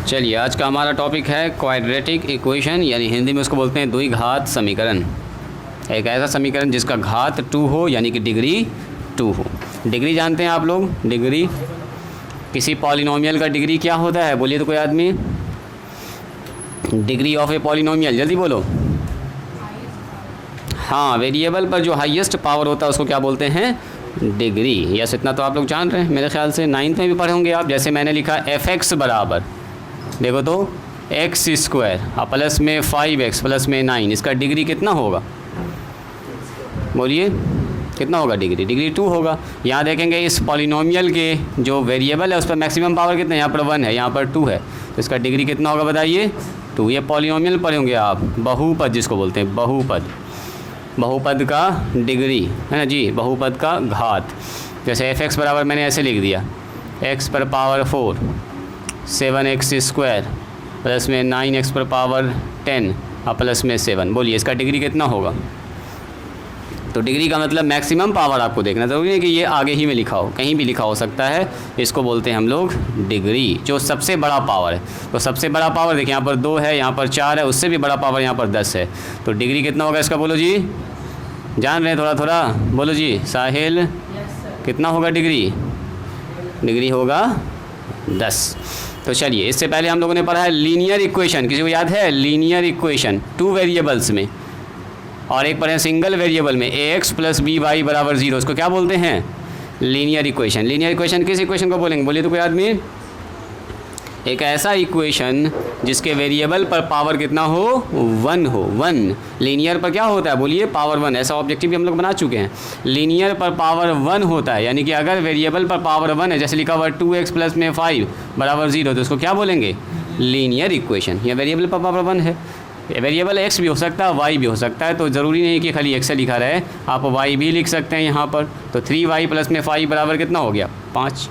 चलिए, आज का हमारा टॉपिक है क्वाड्रेटिक इक्वेशन, यानी हिंदी में उसको बोलते हैं द्विघात समीकरण। एक ऐसा समीकरण जिसका घात 2 हो, यानी कि डिग्री 2 हो। डिग्री जानते हैं आप लोग? डिग्री किसी पॉलिनोमियल का डिग्री क्या होता है? बोलिए तो कोई आदमी। डिग्री ऑफ ए पॉलिनोमियल, जल्दी बोलो। हाँ, वेरिएबल पर जो हाईएस्ट पावर होता है उसको क्या बोलते हैं? डिग्री। यस, इतना तो आप लोग जान रहे हैं, मेरे ख्याल से 9th में भी पढ़े होंगे आप। जैसे मैंने लिखा f(x) बराबर, देखो तो x² प्लस में 5x प्लस में 9, इसका डिग्री कितना होगा? बोलिए कितना होगा? डिग्री 2 होगा। यहाँ देखेंगे इस पॉलिनोमियल के जो वेरिएबल है उस पर मैक्सिमम पावर कितना है? यहाँ पर 1 है, यहाँ पर 2 है, तो इसका डिग्री कितना होगा बताइए? 2। ये पॉलिनोमियल पढ़े होंगे आप, बहुपद जिसको बोलते हैं, बहुपद का डिग्री है ना जी, बहुपद का घात। जैसे f(x) बराबर मैंने ऐसे लिख दिया, x पर पावर 4 7x² प्लस में 9x पर पावर 10 और प्लस में 7। बोलिए इसका डिग्री कितना होगा? तो डिग्री का मतलब मैक्सिमम पावर आपको देखना ज़रूरी है कि ये आगे ही में लिखा हो, कहीं भी लिखा हो सकता है। इसको बोलते हैं हम लोग डिग्री, जो सबसे बड़ा पावर है। तो सबसे बड़ा पावर देखिए, यहाँ पर 2 है, यहाँ पर 4 है, उससे भी बड़ा पावर यहाँ पर 10 है। तो डिग्री कितना होगा इसका? बोलो जी, जान रहे हैं थोड़ा थोड़ा? बोलो जी साहिल, कितना होगा डिग्री? डिग्री होगा 10। तो चलिए, इससे पहले हम लोगों ने पढ़ा है लीनियर इक्वेशन। किसी को याद है? लीनियर इक्वेशन 2 वेरिएबल्स में, और एक पढ़े सिंगल वेरिएबल में ax + by बराबर 0। उसको क्या बोलते हैं? Linear equation. लीनियर इक्वेशन किस इक्वेशन को बोलेंगे? बोलिए तो कोई आदमी। एक ऐसा इक्वेशन जिसके वेरिएबल पर पावर कितना हो? 1 हो। 1 लीनियर पर क्या होता है? बोलिए पावर 1। ऐसा ऑब्जेक्टिव भी हम लोग बना चुके हैं। लीनियर पर पावर 1 होता है, यानी कि अगर वेरिएबल पर पावर 1 है, जैसे लिखा हुआ 2x प्लस में 5 बराबर 0, तो उसको क्या बोलेंगे? Linear equation. यह वेरिएबल पर पावर 1 है। वेरिएबल x भी हो सकता है, y भी हो सकता है, तो ज़रूरी नहीं कि खाली x लिखा रहे, आप y भी लिख सकते हैं यहाँ पर। तो 3y प्लस में 5 बराबर कितना हो गया? 5।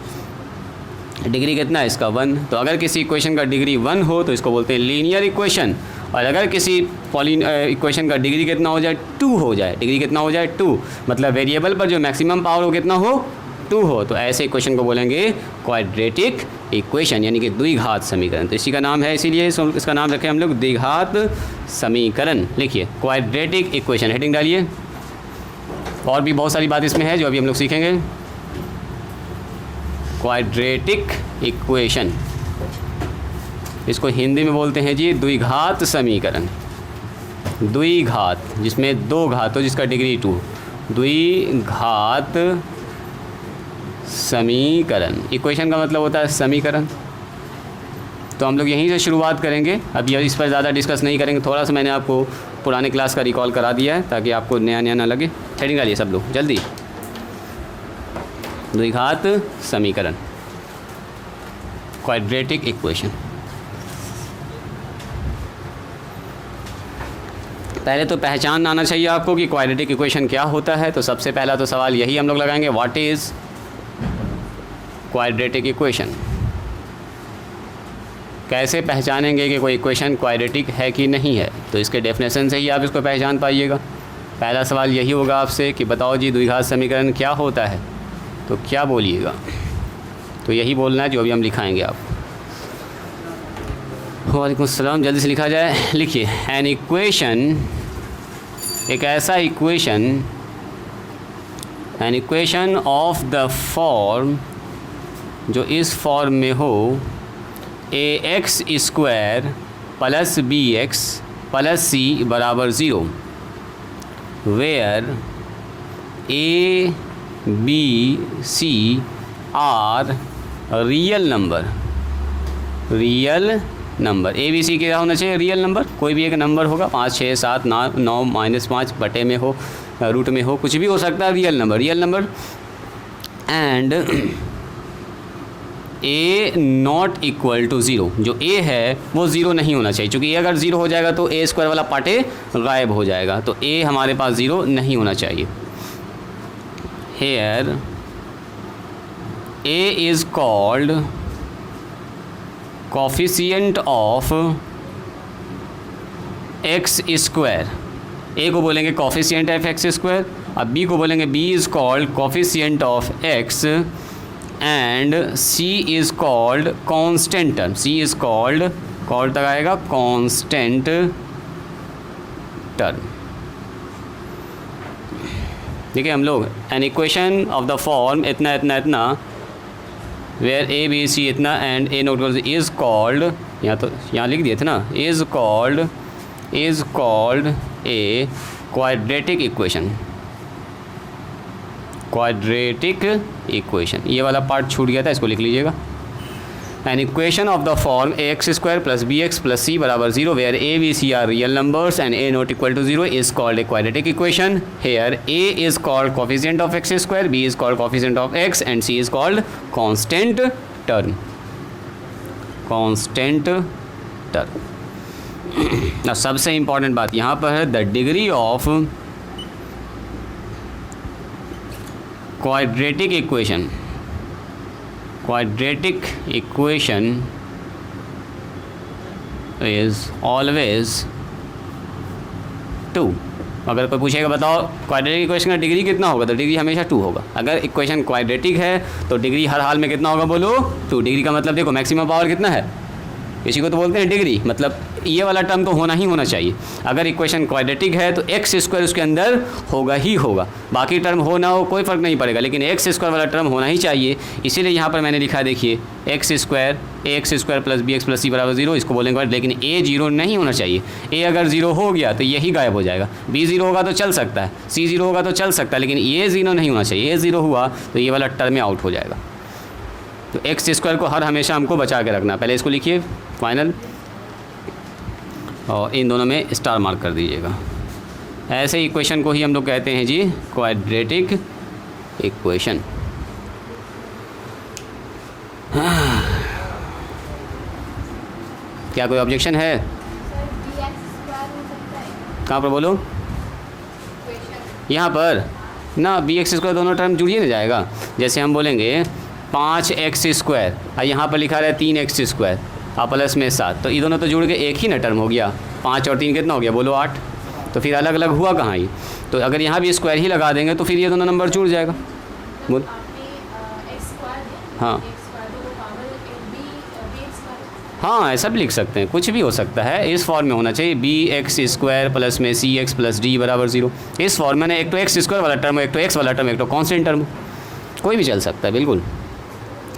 डिग्री कितना है इसका? 1। तो अगर किसी इक्वेशन का डिग्री 1 हो तो इसको बोलते हैं लीनियर इक्वेशन। और अगर किसी इक्वेशन का डिग्री कितना हो जाए? 2 हो जाए। डिग्री कितना हो जाए? 2, मतलब वेरिएबल पर जो मैक्सिमम पावर हो कितना हो? 2 हो, तो ऐसे इक्वेशन को बोलेंगे क्वाड्रेटिक इक्वेशन, यानी कि द्विघात समीकरण। तो इसी का नाम है, इसीलिए इसका नाम रखें हम लोग द्विघात समीकरण। लिखिए क्वाड्रेटिक इक्वेशन, हेडिंग डालिए। और भी बहुत सारी बात इसमें है जो अभी हम लोग सीखेंगे। क्वाड्रेटिक इक्वेशन, इसको हिंदी में बोलते हैं जी द्विघात समीकरण। द्विघात जिसमें 2 घात हो, जिसका डिग्री 2, द्विघात समीकरण। इक्वेशन का मतलब होता है समीकरण। तो हम लोग यहीं से शुरुआत करेंगे। अभी इस पर ज़्यादा डिस्कस नहीं करेंगे, थोड़ा सा मैंने आपको पुराने क्लास का रिकॉल करा दिया है ताकि आपको नया नया ना लगे। हेडिंग डालिए सब लोग जल्दी। द्विघात समीकरण, क्वाड्रेटिक इक्वेशन। पहले तो पहचान आना चाहिए आपको कि क्वाड्रेटिक इक्वेशन क्या होता है। तो सबसे पहला तो सवाल यही हम लोग लगाएंगे, व्हाट इज़ क्वाड्रेटिक इक्वेशन। कैसे पहचानेंगे कि कोई इक्वेशन क्वाड्रेटिक है कि नहीं है? तो इसके डेफिनेशन से ही आप इसको पहचान पाइएगा। पहला सवाल यही होगा आपसे कि बताओ जी द्विघात समीकरण क्या होता है, तो क्या बोलिएगा? तो यही बोलना है जो अभी हम लिखाएंगे आप। वालेकुम अस्सलाम, जल्दी से लिखा जाए। लिखिए एन इक्वेशन, एक ऐसा equation, N equation of the form, जो इस फॉर्म में हो ax² plus bx plus c बराबर 0, where a b c are real number. Real number A B C क्या होना चाहिए? Real number. कोई भी एक नंबर होगा, 5 6 7 9 -5 बटे में हो, रूट में हो, कुछ भी हो सकता है। Real number, real number. And a not equal to 0, जो a है वो 0 नहीं होना चाहिए, क्योंकि a अगर 0 हो जाएगा तो a² वाला पार्ट गायब हो जाएगा। तो a हमारे पास 0 नहीं होना चाहिए। Here a is called coefficient of x²। a को बोलेंगे कोफिशिएंट ऑफ x², अब b को बोलेंगे b is called coefficient of x and C is called constant term, C is called तक आएगा कॉन्स्टेंट टर्म। ठीक है, हम लोग an equation of the form इतना इतना इतना वेयर ए बी सी इतना and A not is called, यहाँ तो यहाँ लिख दिए थे ना, is called a quadratic equation, quadratic equation. ये वाला पार्ट छूट गया था, इसको लिख लीजिएगा। An equation of the form a x square plus b x plus c बराबर 0 where A B c are real numbers and A not equal to 0 is called a quadratic equation. Here a is called coefficient of x square, b is called coefficient of x and c is called constant term, constant term. अब सबसे important बात यहाँ पर है the degree of quadratic equation, quadratic equation is always 2। अगर कोई पूछेगा बताओ क्वाड्रेटिक इक्वेशन का डिग्री कितना होगा, तो डिग्री हमेशा 2 होगा। अगर इक्वेशन क्वाड्रेटिक है तो डिग्री हर हाल में कितना होगा, बोलो 2। डिग्री का मतलब देखो मैक्सिमम पावर कितना है, इसी को तो बोलते हैं डिग्री, मतलब ये वाला टर्म तो होना ही होना चाहिए। अगर इक्वेशन क्वाड्रेटिक है तो एक्स स्क्वायर उसके अंदर होगा ही होगा, बाकी टर्म हो ना हो कोई फ़र्क नहीं पड़ेगा, लेकिन एक्स स्क्वायर वाला टर्म होना ही चाहिए। इसीलिए यहाँ पर मैंने लिखा देखिए x square plus b x plus c बराबर 0, इसको बोलेंगे, लेकिन ए 0 नहीं होना चाहिए। ए अगर 0 हो गया तो यही गायब हो जाएगा, बी 0 होगा तो चल सकता है, सी 0 होगा तो चल सकता है, लेकिन ए 0 नहीं होना चाहिए। ए 0 हुआ तो ये वाला टर्म आउट हो जाएगा। तो एक्स स्क्वायर को हर हमेशा हमको बचा के रखना। पहले इसको लिखिए फाइनल, और इन दोनों में स्टार मार्क कर दीजिएगा। ऐसे इक्वेशन को ही हम लोग कहते हैं जी क्वाड्रेटिक इक्वेशन। क्या कोई ऑब्जेक्शन है? कहाँ पर बोलो? यहाँ पर ना बी एक्स स्क्वायर दोनों टर्म जुड़िए ना जाएगा। जैसे हम बोलेंगे 5x स्क्वायर, और यहाँ पर लिखा रहा है 3x स्क्वायर और प्लस में 7, तो ये दोनों तो जुड़ के एक ही ना टर्म हो गया। 5 और 3 कितना हो गया, बोलो 8। तो फिर अलग अलग हुआ कहाँ ये? तो अगर यहाँ भी स्क्वायर ही लगा देंगे तो फिर ये दोनों नंबर जुड़ जाएगा। बोल हाँ हाँ, ऐसा भी लिख सकते हैं, कुछ भी हो सकता है। इस फॉर्म में होना चाहिए बी एक्स स्क्वायर प्लस में सी एक्स प्लस डी बराबर 0। इस फॉर्म में एक तो एक्स स्क्वायर वाला टर्म, एक तो एक्स वाला टर्म, एक तो कॉन्स्टेंट टर्म, कोई भी चल सकता है बिल्कुल।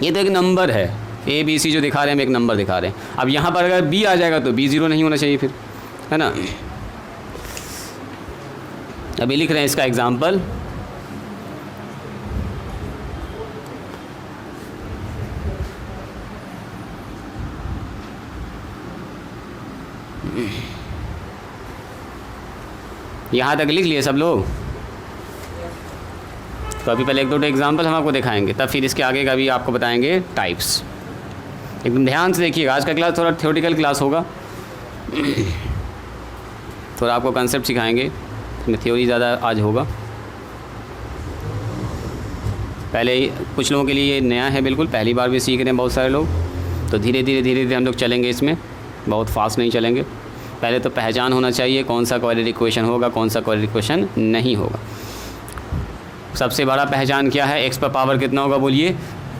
ये तो एक नंबर है, ए बी सी जो दिखा रहे हैं हम एक नंबर दिखा रहे हैं। अब यहाँ पर अगर बी आ जाएगा तो बी 0 नहीं होना चाहिए फिर, है ना। अभी लिख रहे हैं इसका एग्जाम्पल। यहाँ तक लिख लिए सब लोग? तो अभी पहले एक दो एग्जाम्पल हम आपको दिखाएंगे, तब फिर इसके आगे का भी आपको बताएंगे टाइप्स। एकदम ध्यान से देखिएगा, आज का क्लास थोड़ा थ्योरेटिकल क्लास होगा। थोड़ा आपको कंसेप्ट सिखाएंगे, इसमें थ्योरी ज़्यादा आज होगा। पहले कुछ लोगों के लिए ये नया है, बिल्कुल पहली बार भी सीख रहे हैं बहुत सारे लोग, तो धीरे धीरे हम लोग चलेंगे इसमें, बहुत फास्ट नहीं चलेंगे। पहले तो पहचान होना चाहिए कौन सा क्वाड्रेटिक इक्वेशन होगा, कौन सा क्वाड्रेटिक इक्वेशन नहीं होगा। सबसे बड़ा पहचान क्या है, एक्स पर पावर कितना होगा, बोलिए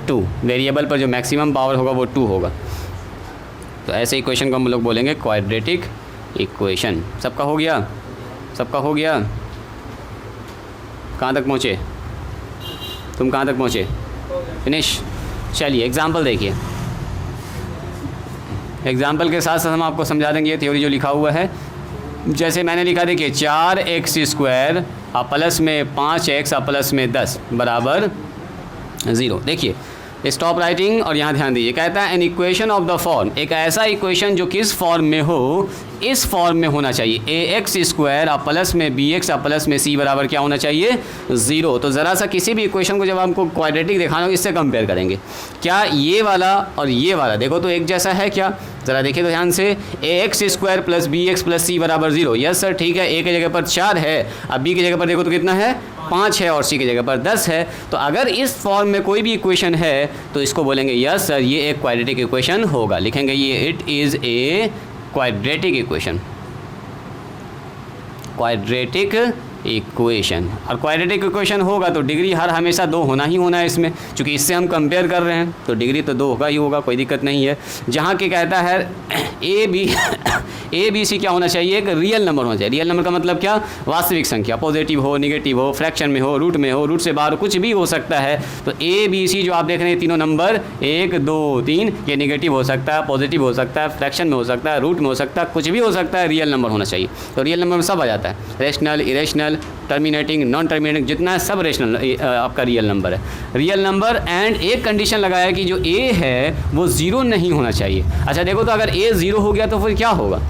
2। वेरिएबल पर जो मैक्सिमम पावर होगा वो 2 होगा। तो ऐसे इक्वेशन को हम लोग बोलेंगे क्वाड्रेटिक इक्वेशन। सबका हो गया? सबका हो गया? कहाँ तक पहुँचे तुम? कहाँ तक पहुँचे? फिनिश। चलिए एग्जाम्पल देखिए। एग्जाम्पल के साथ साथ हम आपको समझा देंगे ये थ्योरी जो लिखा हुआ है। जैसे मैंने लिखा देखिए 4x स्क्वायर और प्लस में 5x और प्लस में 10 बराबर 0। देखिए स्टॉप राइटिंग और यहाँ ध्यान दीजिए। कहता है N equation of the form, एक ऐसा इक्वेशन जो किस फॉर्म में हो, इस फॉर्म में होना चाहिए। ए एक्स स्क्वायर और प्लस में बी एक्स और प्लस में सी बराबर क्या होना चाहिए, 0। तो ज़रा सा किसी भी इक्वेशन को जब हमको क्वाड्रेटिक दिखाना हो इससे कंपेयर करेंगे। क्या ये वाला और ये वाला देखो तो एक जैसा है क्या? ज़रा देखिए तो ध्यान से। A x square plus b x plus c बराबर 0। यस सर ठीक है, ए की जगह पर 4 है, अब बी की जगह पर देखो तो कितना है, 5 है, और सी की जगह पर 10 है। तो अगर इस फॉर्म में कोई भी इक्वेशन है तो इसको बोलेंगे यस सर ये एक क्वाड्रेटिक इक्वेशन होगा। लिखेंगे ये it is A quadratic equation, quadratic equation. और क्वाड्रेटिक इक्वेशन होगा तो डिग्री हर हमेशा 2 होना ही होना है इसमें, क्योंकि इससे हम कंपेयर कर रहे हैं तो डिग्री तो 2 होगा ही होगा, कोई दिक्कत नहीं है। जहाँ के कहता है ए बी सी क्या होना चाहिए, एक रियल नंबर होना चाहिए। रियल नंबर का मतलब क्या, वास्तविक संख्या, पॉजिटिव हो, निगेटिव हो, फ्रैक्शन में हो, रूट में हो, रूट से बाहर हो, कुछ भी हो सकता है। तो ए बी सी जो आप देख रहे हैं तीनों नंबर 1 2 3 ये निगेटिव हो सकता है, पॉजिटिव हो सकता है, फ्रैक्शन में हो सकता है, रूट में हो सकता है, कुछ भी हो सकता है, रियल नंबर होना चाहिए। तो रियल नंबर में सब आ जाता है, rational, irrational, terminating, non terminating, जितना है सब रेशनल आपका रियल नंबर है। रियल नंबर एंड एक कंडीशन लगाया कि जो ए है वो 0 नहीं होना चाहिए। अच्छा देखो, तो अगर ए 0 हो गया तो फिर क्या होगा,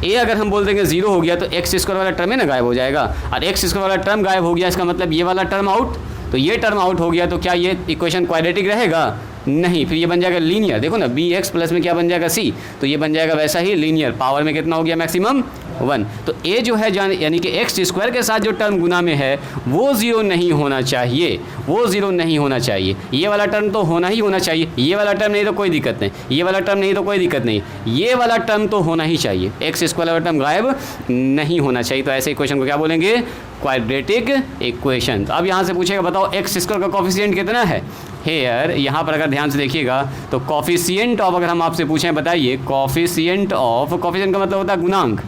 ए अगर हम बोल देंगे 0 हो गया तो एक्स स्क्वायर वाला टर्म है ना गायब हो जाएगा, और एक्स स्क्वायर वाला टर्म गायब हो गया इसका मतलब ये वाला टर्म आउट। तो ये टर्म आउट हो गया तो क्या ये इक्वेशन क्वाड्रेटिक रहेगा, नहीं, फिर ये बन जाएगा लीनियर। देखो ना बी एक्स प्लस में क्या बन जाएगा सी, तो ये बन जाएगा वैसा ही लीनियर, पावर में कितना हो गया मैक्सिमम 1। तो ए जो है यानी कि एक्स स्क्वायर के साथ जो टर्म गुना में है वो 0 नहीं होना चाहिए, वो 0 नहीं होना चाहिए। ये वाला टर्म तो होना ही होना चाहिए, ये वाला टर्म नहीं तो कोई दिक्कत नहीं, ये वाला टर्म नहीं तो कोई दिक्कत नहीं, ये वाला टर्म तो होना ही चाहिए, एक्स स्क्वायर वाला टर्म गायब नहीं होना चाहिए। तो ऐसे इक्वेशन को क्या बोलेंगे, क्वाड्रेटिक इक्वेशन। तो अब यहाँ से पूछेगा बताओ एक्स स्क्वायर का कोफिशिएंट कितना है। हेयर यहाँ पर अगर ध्यान से देखिएगा तो कोफिशिएंट ऑफ, अगर हम आपसे पूछें बताइए कोफिशिएंट ऑफ, कोफिशिएंट का मतलब होता है गुणांक,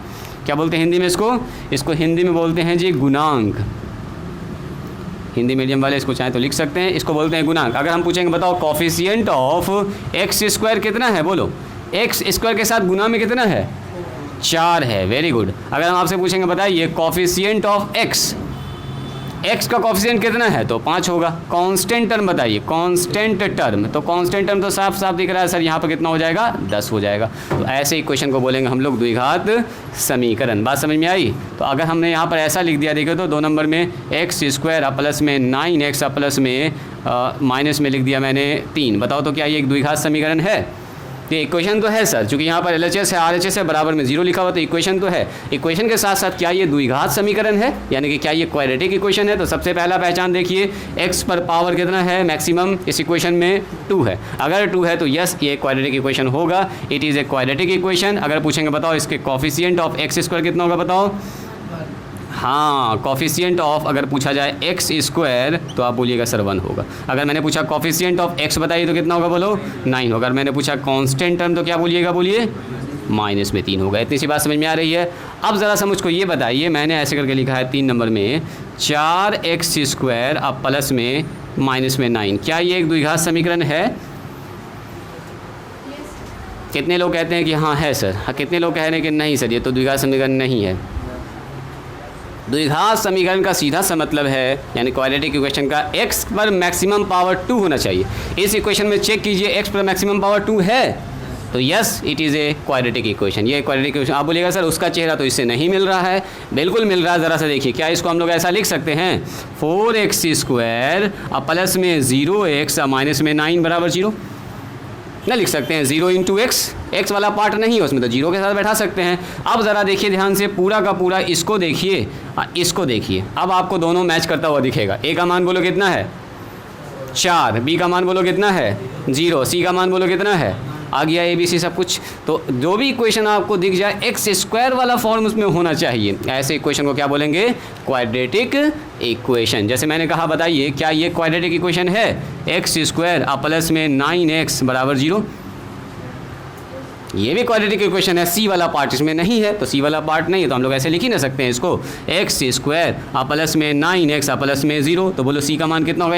क्या बोलते हैं हिंदी में इसको हिंदी में बोलते हैं जी गुणांक। हिंदी मीडियम वाले इसको चाहें तो लिख सकते हैं, इसको बोलते हैं गुणांक। अगर हम पूछेंगे बताओ कोफिशिएंट ऑफ एक्स स्क्वायर कितना है, बोलो एक्स स्क्वायर के साथ गुना में कितना है, 4 है, वेरी गुड। अगर हम आपसे पूछेंगे बताइए कोफिशिएंट ऑफ एक्स, एक्स का कोफिशिएंट कितना है तो 5 होगा। कांस्टेंट टर्म बताइए, कांस्टेंट टर्म, तो कांस्टेंट टर्म तो साफ साफ दिख रहा है सर, यहाँ पर कितना हो जाएगा 10 हो जाएगा। तो ऐसे इक्वेशन को बोलेंगे हम लोग द्विघात समीकरण। बात समझ में आई। तो अगर हमने यहाँ पर ऐसा लिख दिया, देखो तो 2 नंबर में एक्स स्क्वायर प्लस में 9x प्लस में माइनस में लिख दिया मैंने 3, बताओ तो क्या ये एक द्विघात समीकरण है। तो इक्वेशन तो है सर, चूँकि यहाँ पर LHS है RHS है बराबर में 0 लिखा हुआ, तो इक्वेशन तो है। इक्वेशन के साथ साथ क्या ये द्विघात समीकरण है, यानी कि क्या ये क्वाड्रेटिक इक्वेशन है। तो सबसे पहला पहचान देखिए, x पर पावर कितना है मैक्सिमम, इस इक्वेशन में 2 है। अगर 2 है तो यस ये क्वाड्रेटिक इक्वेशन होगा, it is A quadratic equation. अगर पूछेंगे बताओ इसके कोफिशिएंट ऑफ एक्स स्क्वायर कितना होगा बताओ, हाँ कोफिशिएंट ऑफ अगर पूछा जाए एक्स स्क्वायर तो आप बोलिएगा सर 1 होगा। अगर मैंने पूछा कोफिशिएंट ऑफ एक्स बताइए तो कितना होगा बोलो 9 होगा। अगर मैंने पूछा कांस्टेंट टर्म तो क्या बोलिएगा, बोलिए माइनस में 3 होगा। इतनी सी बात समझ में आ रही है। अब ज़रा सा मुझको ये बताइए, मैंने ऐसे करके लिखा है 3 नंबर में 4x स्क्वायर अब प्लस में माइनस में 9, क्या ये एक द्विघात समीकरण है। कितने लोग कहते हैं कि हाँ है सर, हाँ कितने लोग कह रहे हैं कि नहीं सर ये तो द्विघात समीकरण नहीं है। द्विघात समीकरण का सीधा सा मतलब है, यानी क्वाड्रेटिक इक्वेशन का x पर मैक्सिमम पावर 2 होना चाहिए। इस इक्वेशन में चेक कीजिए x पर मैक्सिमम पावर 2 है तो yes it is A quadratic equation. ये क्वाड्रेटिक इक्वेशन। आप बोलिएगा सर उसका चेहरा तो इससे नहीं मिल रहा है, बिल्कुल मिल रहा है। ज़रा सा देखिए, क्या इसको हम लोग ऐसा लिख सकते हैं 4x स्क्वायर अब प्लस में 0x माइनस में 9 बराबर 0 ना लिख सकते हैं। 0 इंटू एक्स वाला पार्ट नहीं है उसमें, तो 0 के साथ बैठा सकते हैं। अब ज़रा देखिए ध्यान से, पूरा का पूरा इसको देखिए, इसको देखिए, अब आपको दोनों मैच करता हुआ दिखेगा। ए का मान बोलो कितना है 4, बी का मान बोलो कितना है 0, सी का मान बोलो कितना है, आ गया ABC सब कुछ। तो जो भी इक्वेशन आपको दिख जाए एक्स स्क्वायर वाला फॉर्म उसमें होना चाहिए। ऐसे इक्वेशन को क्या बोलेंगे, क्वाड्रेटिक इक्वेशन। जैसे मैंने कहा बताइए क्या ये क्वाड्रेटिक इक्वेशन है, एक्स स्क्वायर अब प्लस में 9x बराबर 0, ये भी क्वाड्रेटिक इक्वेशन है। सी वाला पार्ट इसमें नहीं है, तो सी वाला पार्ट नहीं है तो हम लोग ऐसे लिख ही ना सकते हैं इसको, एक्स स्क्वायर अब प्लस में 9x अब प्लस में 0। तो बोलो सी का मान कितना होगा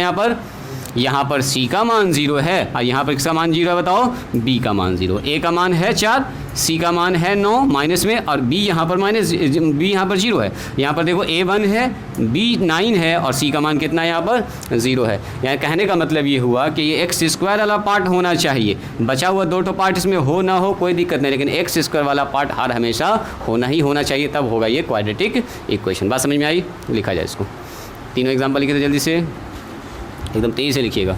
यहाँ पर सी का मान 0 है और यहाँ पर किसका मान 0 है बताओ, बी का मान 0। ए का मान है 4, सी का मान है 9 माइनस में, और बी यहाँ पर बी यहाँ पर 0 है। यहाँ पर देखो ए 1 है, बी 9 है और सी का मान कितना है यहाँ पर 0 है। यहाँ कहने का मतलब ये हुआ कि ये एक्स स्क्वायर वाला पार्ट होना चाहिए। बचा हुआ 2 पार्ट इसमें हो ना हो कोई दिक्कत नहीं, लेकिन एक्स स्क्वायर वाला पार्ट हर हमेशा होना ही होना चाहिए, तब होगा ये क्वाड्रेटिक इक्वेशन। बात समझ में आई। लिखा जाए इसको, तीनों एग्जाम्पल लिखे थे, जल्दी से एकदम तेज़ी से लिखिएगा।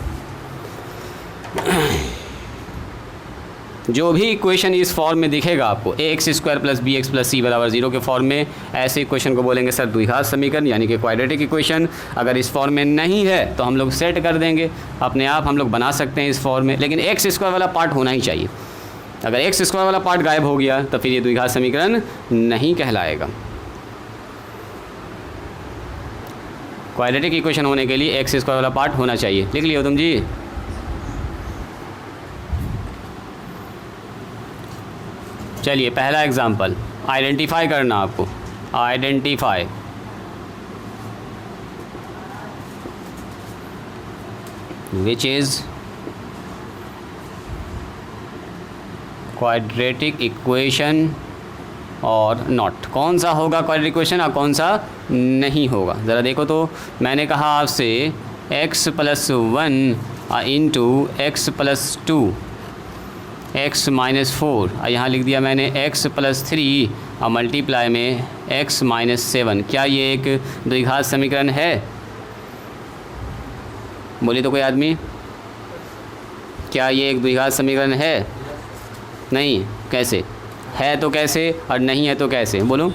जो भी इक्वेशन इस फॉर्म में दिखेगा आपको ax square plus b x plus c बराबर 0 के फॉर्म में, ऐसे इक्वेशन को बोलेंगे सर द्विघात समीकरण, यानी कि क्वाड्रेटिक इक्वेशन। अगर इस फॉर्म में नहीं है तो हम लोग सेट कर देंगे अपने आप, हम लोग बना सकते हैं इस फॉर्म में, लेकिन एक्स स्क्वायर वाला पार्ट होना ही चाहिए। अगर एक्स स्क्वायर वाला पार्ट गायब हो गया तो फिर ये द्विघात समीकरण नहीं कहलाएगा। क्वाड्रेटिक इक्वेशन होने के लिए एक्स स्क्वायर वाला पार्ट होना चाहिए। लिख लियो तुम जी। चलिए पहला एग्जांपल आइडेंटिफाई करना आपको, identify which is quadratic equation और नॉट। कौन सा होगा क्वाड्रेटिक इक्वेशन और कौन सा नहीं होगा, ज़रा देखो तो। मैंने कहा आपसे x + 1 into x plus 2 x - 4, यहाँ लिख दिया मैंने x + 3 और मल्टीप्लाई में x - 7। क्या ये एक द्विघात समीकरण है? बोलिए तो कोई आदमी, क्या ये एक द्विघात समीकरण है? नहीं। कैसे है तो कैसे और नहीं है तो कैसे? बोलो।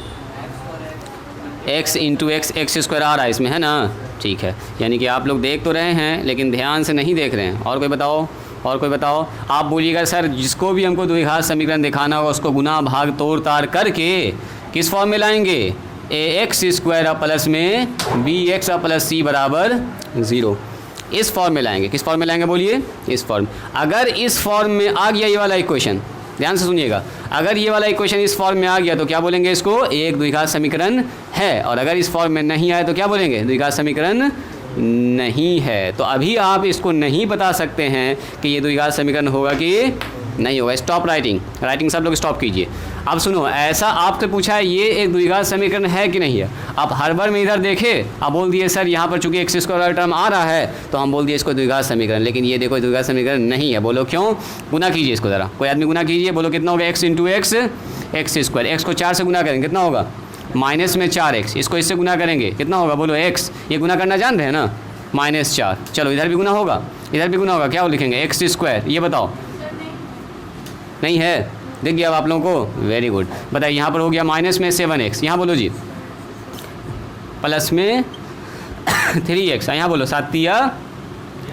x इंटू एक्स स्क्वायर आ रहा है इसमें, है ना? ठीक है, यानी कि आप लोग देख तो रहे हैं लेकिन ध्यान से नहीं देख रहे हैं। और कोई बताओ, और कोई बताओ। आप बोलिएगा सर जिसको भी हमको द्विघात समीकरण दिखाना होगा उसको गुना भाग तोड़ ताड़ करके किस फॉर्म में लाएंगे? ax² प्लस में bx प्लस c बराबर 0, इस फॉर्म में लाएंगे। किस फॉर्म में लाएंगे बोलिए? इस फॉर्म। अगर इस फॉर्म में आ गया ये वाला इक्वेशन, ध्यान से सुनिएगा, अगर ये वाला इक्वेशन इस फॉर्म में आ गया तो क्या बोलेंगे? इसको एक द्विघात समीकरण है। और अगर इस फॉर्म में नहीं आया तो क्या बोलेंगे? द्विघात समीकरण नहीं है। तो अभी आप इसको नहीं बता सकते हैं कि ये द्विघात समीकरण होगा कि नहीं होगा। स्टॉप राइटिंग, राइटिंग सब लोग स्टॉप कीजिए। अब सुनो, ऐसा आपसे पूछा है ये एक द्विघात समीकरण है कि नहीं है। आप हर बार में इधर देखे, आप बोल दिए सर यहाँ पर चूंकि x² वाला टर्म आ रहा है तो हम बोल दिए इसको द्विघात समीकरण, लेकिन ये देखो द्विघात समीकरण नहीं है। बोलो क्यों? गुना कीजिए इसको ज़रा, कोई आदमी गुना कीजिए। बोलो कितना होगा? x into x, x²। X को 4 से गुना करेंगे कितना होगा? माइनस में 4x। इसको इससे गुना करेंगे कितना होगा? बोलो x, ये गुना करना जान रहे हैं ना? -4। चलो इधर भी गुना होगा, इधर भी गुना होगा। क्या लिखेंगे? x²। ये बताओ, नहीं है? दिख गया अब आप लोगों को? Very good. बताइए यहाँ पर हो गया माइनस में 7x, यहाँ बोलो जी, प्लस में 3x, यहाँ बोलो 7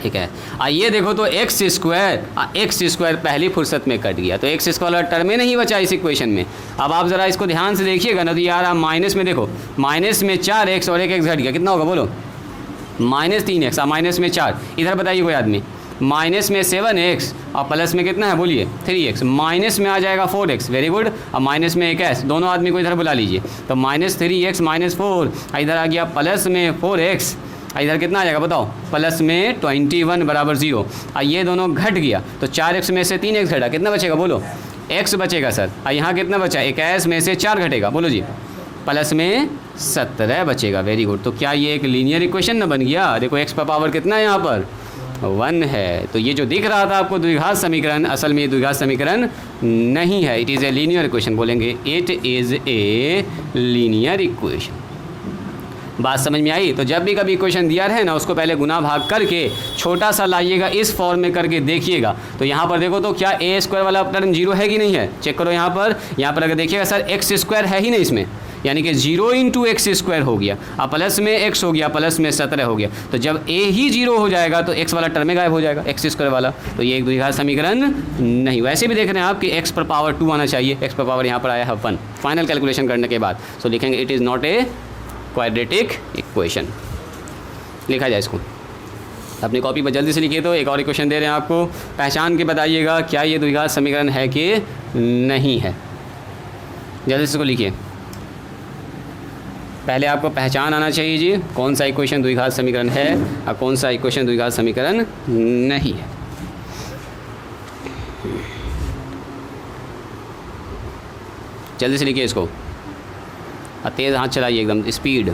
ठीक है। ये देखो तो x² पहली फुर्सत में कट गया तो x² वाला टर्म में नहीं बचा इस इक्वेशन में। अब आप ज़रा इसको ध्यान से देखिएगा ना, तो यार आप माइनस में देखो, माइनस में 4x और 1x घट गया, कितना होगा बोलो? -3x और माइनस में 4। इधर बताइए कोई आदमी, माइनस में 7x और प्लस में कितना है बोलिए? 3x। माइनस में आ जाएगा 4x, वेरी गुड, और माइनस में 1s। दोनों आदमी को इधर बुला लीजिए, तो -3x -4, इधर आ गया प्लस में 4x, इधर कितना आ जाएगा बताओ? प्लस में 21 बराबर 0। ये दोनों घट गया तो 4x में से 3x घटा, कितना बचेगा बोलो? x बचेगा सर। यहाँ कितना बचा? 21 में से 4 घटेगा, बोलो जी, प्लस में 17 बचेगा। Very good. तो क्या ये एक लीनियर इक्वेशन ना बन गया? देखो x का पावर कितना है यहाँ पर? 1 है। तो ये जो दिख रहा था आपको द्विघात समीकरण, असल में ये द्विघात समीकरण नहीं है। It is a linear equation. बोलेंगे it is a linear equation. बात समझ में आई? तो जब भी कभी इक्वेशन दिया रहे ना, उसको पहले गुना भाग करके छोटा सा लाइएगा, इस फॉर्म में करके देखिएगा। तो यहाँ पर देखो तो क्या a² वाला टर्म 0 है कि नहीं है? चेक करो यहाँ पर अगर देखिएगा सर x² है ही नहीं इसमें, यानी कि 0 इंटू x² हो गया, अब प्लस में x हो गया, प्लस में 17 हो गया। तो जब a ही 0 हो जाएगा तो x वाला टर्म गायब हो जाएगा, x² वाला। तो ये एक द्विघात समीकरण नहीं। वैसे भी देख रहे हैं आप कि x पर पावर 2 आना चाहिए, x पर पावर यहाँ पर आया है 1 फाइनल कैलकुलेशन करने के बाद। सो लिखेंगे it is not a quadratic equation. लिखा जाए इसको अपनी कॉपी पर जल्दी से लिखिए। तो एक और इक्वेशन दे रहे हैं आपको, पहचान के बताइएगा क्या ये द्विघात समीकरण है कि नहीं है। जल्दी से इसको लिखिए, पहले आपको पहचान आना चाहिए जी, कौन सा इक्वेशन द्विघात समीकरण है और कौन सा इक्वेशन द्विघात समीकरण नहीं है। जल्दी से लिखिए इसको, तेज़ हाथ चलाइए एकदम स्पीड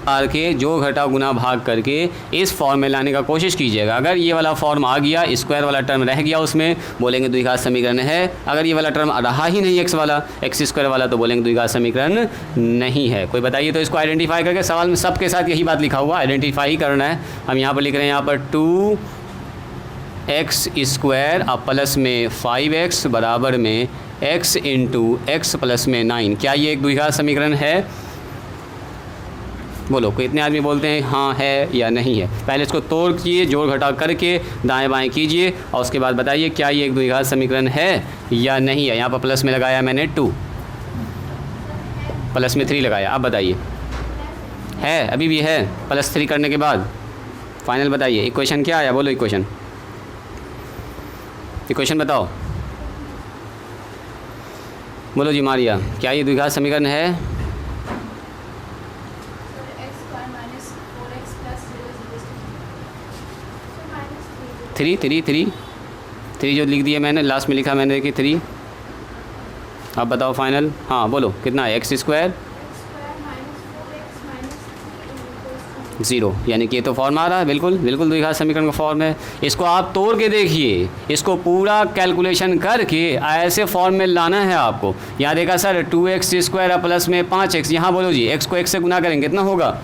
के जो घटा गुना भाग करके इस फॉर्म में लाने का कोशिश कीजिएगा। अगर ये वाला फॉर्म आ गया, स्क्वायर वाला टर्म रह गया उसमें, बोलेंगे द्विघात समीकरण है। अगर ये वाला टर्म रहा ही नहीं x वाला, x² वाला, तो बोलेंगे द्विघात समीकरण नहीं है। कोई बताइए तो इसको आइडेंटिफाई करके, सवाल में सबके साथ यही बात लिखा हुआ, आइडेंटिफाई ही करना है। हम यहाँ पर लिख रहे हैं, यहाँ पर 2x² और प्लस में 5x बराबर में x इंटू एक्स प्लस में 9। क्या ये एक द्विघात समीकरण है? बोलो, कितने आदमी बोलते हैं हाँ है या नहीं है? पहले इसको तोड़ कीजिए, जोड़ घटा करके दाएं बाएं कीजिए और उसके बाद बताइए क्या ये एक द्विघात समीकरण है या नहीं है। यहाँ पर प्लस में लगाया मैंने 2, प्लस में 3 लगाया। अब बताइए है, अभी भी है +3 करने के बाद। फाइनल बताइए इक्वेशन क्या आया, बोलो इक्वेशन बताओ, बोलो जी मारिया, क्या ये द्विघात समीकरण है? थ्री जो लिख दिया मैंने, लास्ट में लिखा मैंने कि 3। अब बताओ फाइनल, हाँ बोलो कितना है? x², 0, यानी कि ये तो फॉर्म आ रहा है, बिल्कुल बिल्कुल द्विघात समीकरण का फॉर्म है। इसको आप तोड़ के देखिए, इसको पूरा कैलकुलेशन करके ऐसे फॉर्म में लाना है आपको। यहाँ देखा सर 2x² प्लस में 5x, यहाँ बोलो जी x को x से गुना करेंगे कितना होगा?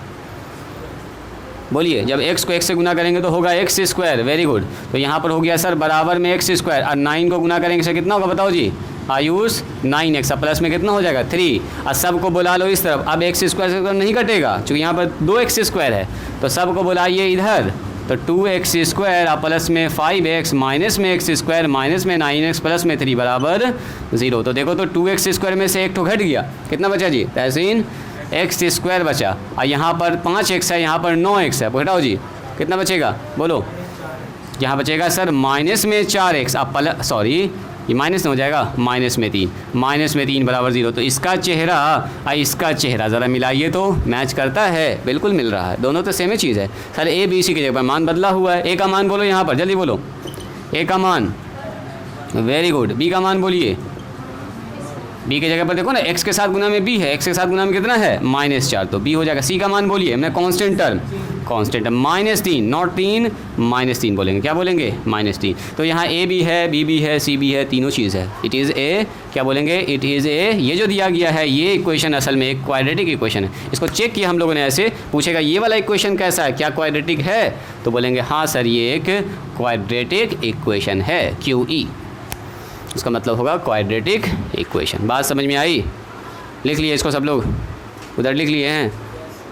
बोलिए, जब x को x से गुना करेंगे तो होगा x², वेरी गुड। तो यहाँ पर हो गया सर बराबर में x² और 9 को गुना करेंगे से कितना होगा बताओ जी? आयुष 9x, प्लस में कितना हो जाएगा 3, और सबको बुला लो इस तरफ। अब x² से नहीं कटेगा क्योंकि यहाँ पर 2x² है, तो सबको बुलाइए इधर। तो 2x² और प्लस में 5x माइनस में x² माइनस में 9x प्लस में 3 बराबर 0। तो देखो तो 2x² में से एक तो घट गया, कितना बचा जी? तहसीन x² बचा, और यहाँ पर 5x है, यहाँ पर 9x है, घटाओ जी कितना बचेगा बोलो? यहाँ बचेगा सर माइनस में 4x, अब प्लस, सॉरी ये माइनस में हो जाएगा, माइनस में 3 बराबर 0। तो इसका चेहरा और इसका चेहरा ज़रा मिलाइए तो मैच करता है, बिल्कुल मिल रहा है, दोनों तो सेम ही चीज़ है। सर ए बी सी की जगह पर मान बदला हुआ है। ए का मान बोलो यहाँ पर, जल्दी बोलो, ए का मान, वेरी गुड। बी का मान बोलिए, बी की जगह पर देखो ना x के साथ गुना में b है, x के साथ गुना में कितना है? -4, तो b हो जाएगा। सी का मान बोलिए, मैं कांस्टेंट टर्म, कांस्टेंट -3, नॉट 3, -3 बोलेंगे, क्या बोलेंगे? -3। तो यहाँ a भी है, b भी है, c भी है, तीनों चीज़ है। इट इज़ ए, क्या बोलेंगे? इट इज़ ए। ये जो दिया गया है ये इक्वेशन असल में एक क्वाड्रेटिक इक्वेशन है। इसको चेक किया हम लोगों ने, ऐसे पूछेगा ये वाला इक्वेशन कैसा है, क्या क्वाड्रेटिक है? तो बोलेंगे हाँ सर ये एक क्वाड्रेटिक इक्वेशन है, QE, इसका मतलब होगा क्वाड्रेटिक इक्वेशन। बात समझ में आई? लिख लिए इसको सब लोग, उधर लिख लिए हैं,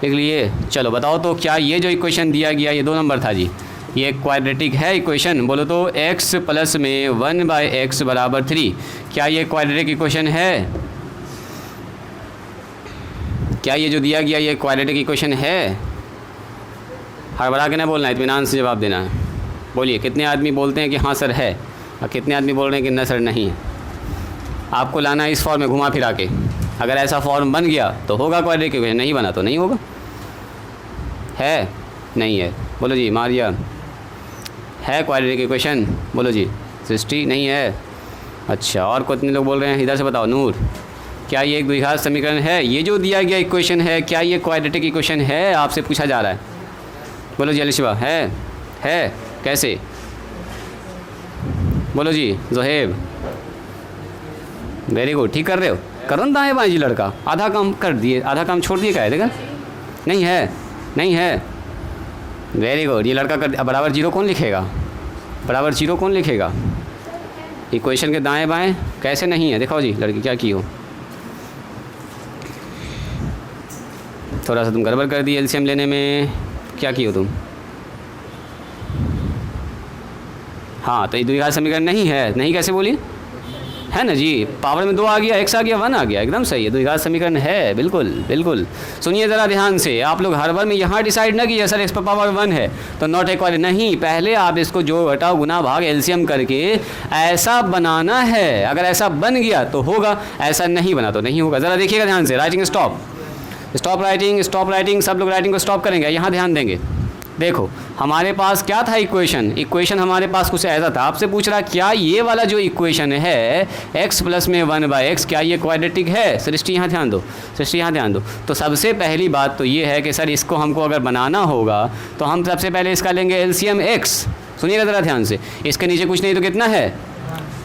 लिख लिए। चलो बताओ तो क्या ये जो इक्वेशन दिया गया, ये 2 नंबर था जी, ये क्वाड्रेटिक है इक्वेशन? बोलो तो x प्लस में 1/x बराबर 3, क्या ये क्वाड्रेटिक इक्वेशन है? क्या ये जो दिया गया ये क्वाड्रेटिक इक्वेशन है? हड़बड़ा के ना बोलना, इत्मीनान से जवाब देना है। बोलिए कितने आदमी बोलते हैं कि हाँ सर है, और कितने आदमी बोल रहे हैं कि न सर नहीं है? आपको लाना है इस फॉर्म में घुमा फिरा के। अगर ऐसा फॉर्म बन गया तो होगा क्वाड्रेटिक इक्वेशन, नहीं बना तो नहीं होगा। है नहीं है? बोलो जी मारिया, है क्वाड्रेटिक इक्वेशन? बोलो जी। सृष्टि नहीं है? अच्छा, और कितने लोग बोल रहे हैं? इधर से बताओ। नूर, क्या ये एक द्विघात समीकरण है? ये जो दिया गया इक्वेशन है, क्या ये क्वाड्रेटिक इक्वेशन है? आपसे पूछा जा रहा है। बोलो जी अलिशिबा, है कैसे? बोलो जी जोहेब, वेरी गुड, ठीक कर रहे हो। करो ना दाएँ बाएँ जी, लड़का आधा काम कर दिए, आधा काम छोड़ दिए, क्या है देखा? नहीं है, वेरी गुड। ये लड़का कर, बराबर 0 कौन लिखेगा? बराबर 0 कौन लिखेगा? इक्वेशन के दाएँ बाएँ कैसे नहीं है? दिखाओ जी लड़की क्या की हो। थोड़ा सा तुम गड़बड़ कर दी एलसीएम लेने में, क्या की हो तुम? हाँ, तो ये द्विघात समीकरण नहीं है। नहीं कैसे बोलिए? है ना जी, पावर में 2 आ गया, x आ गया, 1 आ गया, एकदम सही है, द्विघात समीकरण है, बिल्कुल बिल्कुल। सुनिए ज़रा ध्यान से, आप लोग हर बार में यहाँ डिसाइड ना कीजिए सर x पर पावर 1 है तो नॉट इक्वल, नहीं, पहले आप इसको जो घटाओ गुना भाग एलसीएम करके ऐसा बनाना है। अगर ऐसा बन गया तो होगा, ऐसा नहीं बना तो नहीं होगा। ज़रा देखिएगा ध्यान से, राइटिंग स्टॉप राइटिंग, सब लोग राइटिंग को स्टॉप करेंगे, यहाँ ध्यान देंगे। देखो हमारे पास क्या था इक्वेशन हमारे पास कुछ ऐसा था। आपसे पूछ रहा क्या ये वाला जो इक्वेशन है x प्लस में 1/x, क्या ये क्वाड्रेटिक है? सृष्टि यहाँ ध्यान दो। तो सबसे पहली बात तो ये है कि सर इसको हमको अगर बनाना होगा तो हम सबसे पहले इसका लेंगे एलसीएम x। सुनिएगा ज़रा ध्यान से, इसके नीचे कुछ नहीं तो कितना है?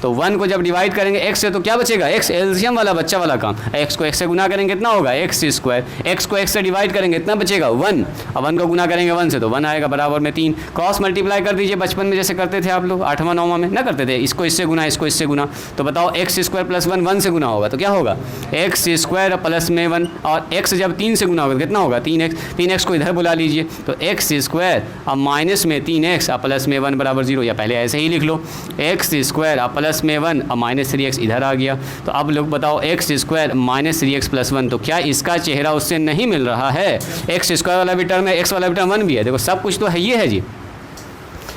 तो 1 को जब डिवाइड करेंगे x से तो क्या बचेगा? x, एलसीएम वाला बच्चा वाला काम। x को x से गुना करेंगे कितना होगा? x²। x को x से डिवाइड करेंगे इतना बचेगा 1, और 1 को गुना करेंगे 1 से तो 1 आएगा, बराबर में 3। क्रॉस मल्टीप्लाई कर दीजिए, बचपन में जैसे करते थे आप लोग 8वां 9वां में ना करते थे, इसको इससे गुना, इसको इससे गुना। तो बताओ x² + 1, 1 से गुना होगा तो क्या होगा? x² प्लस में 1, और x जब 3 से गुना होगा कितना होगा? 3x को इधर बुला लीजिए, तो x² और माइनस में 3x और प्लस में 1 बराबर 0, या पहले ऐसे ही लिख लो, x² और प्लस प्लस में 1 और -3x इधर आ गया। तो अब लोग बताओ x स्क्वायर -3x + 1, तो क्या इसका चेहरा उससे नहीं मिल रहा है? x स्क्वायर वाला भी टर्म है, x वाला भी टर्म 1 भी है, देखो सब कुछ तो है, ये है जी।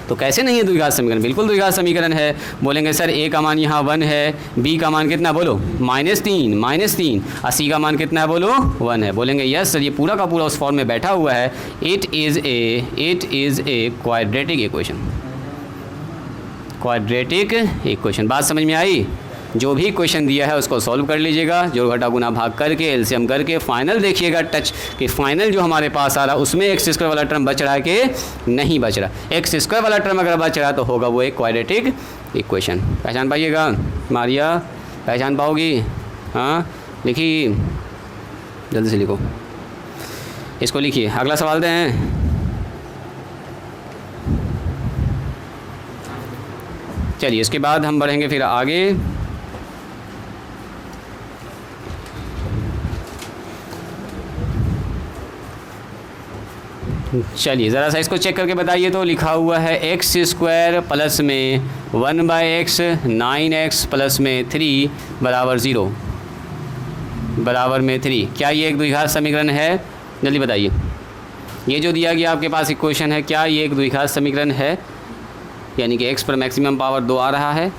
तो कैसे नहीं है द्विघात समीकरण? बिल्कुल द्विघात समीकरण है। बोलेंगे सर a का मान यहाँ 1 है, b का मान कितना बोलो -3 और c का मान कितना है बोलो 1 है। बोलेंगे यस सर, ये पूरा का पूरा उस फॉर्म में बैठा हुआ है। It is A quadratic equation. बात समझ में आई? जो भी क्वेश्चन दिया है उसको सॉल्व कर लीजिएगा, जोड़ घटा गुना भाग करके एलसीएम करके फाइनल देखिएगा टच कि फाइनल जो हमारे पास आ रहा है उसमें एक्स स्क्वायर वाला टर्म बच रहा है कि नहीं बच रहा। एक्स स्क्वायर वाला टर्म अगर बच रहा है तो होगा वो एक क्वाड्रेटिक इक्वेशन। पहचान पाइएगा? मारिया पहचान पाओगी? हाँ लिखिए, जल्दी से लिखो, इसको लिखिए। अगला सवाल दें। चलिए इसके बाद हम बढ़ेंगे फिर आगे। चलिए ज़रा सा इसको चेक करके बताइए। तो लिखा हुआ है एक्स स्क्वायर प्लस में 1/x 9x प्लस में 3 बराबर 0 बराबर में 3। क्या ये एक द्विघात समीकरण है? जल्दी बताइए। ये जो दिया गया आपके पास इक्वेशन है, क्या ये एक द्विघात समीकरण है? यानी कि x पर मैक्सिमम पावर 2 आ रहा है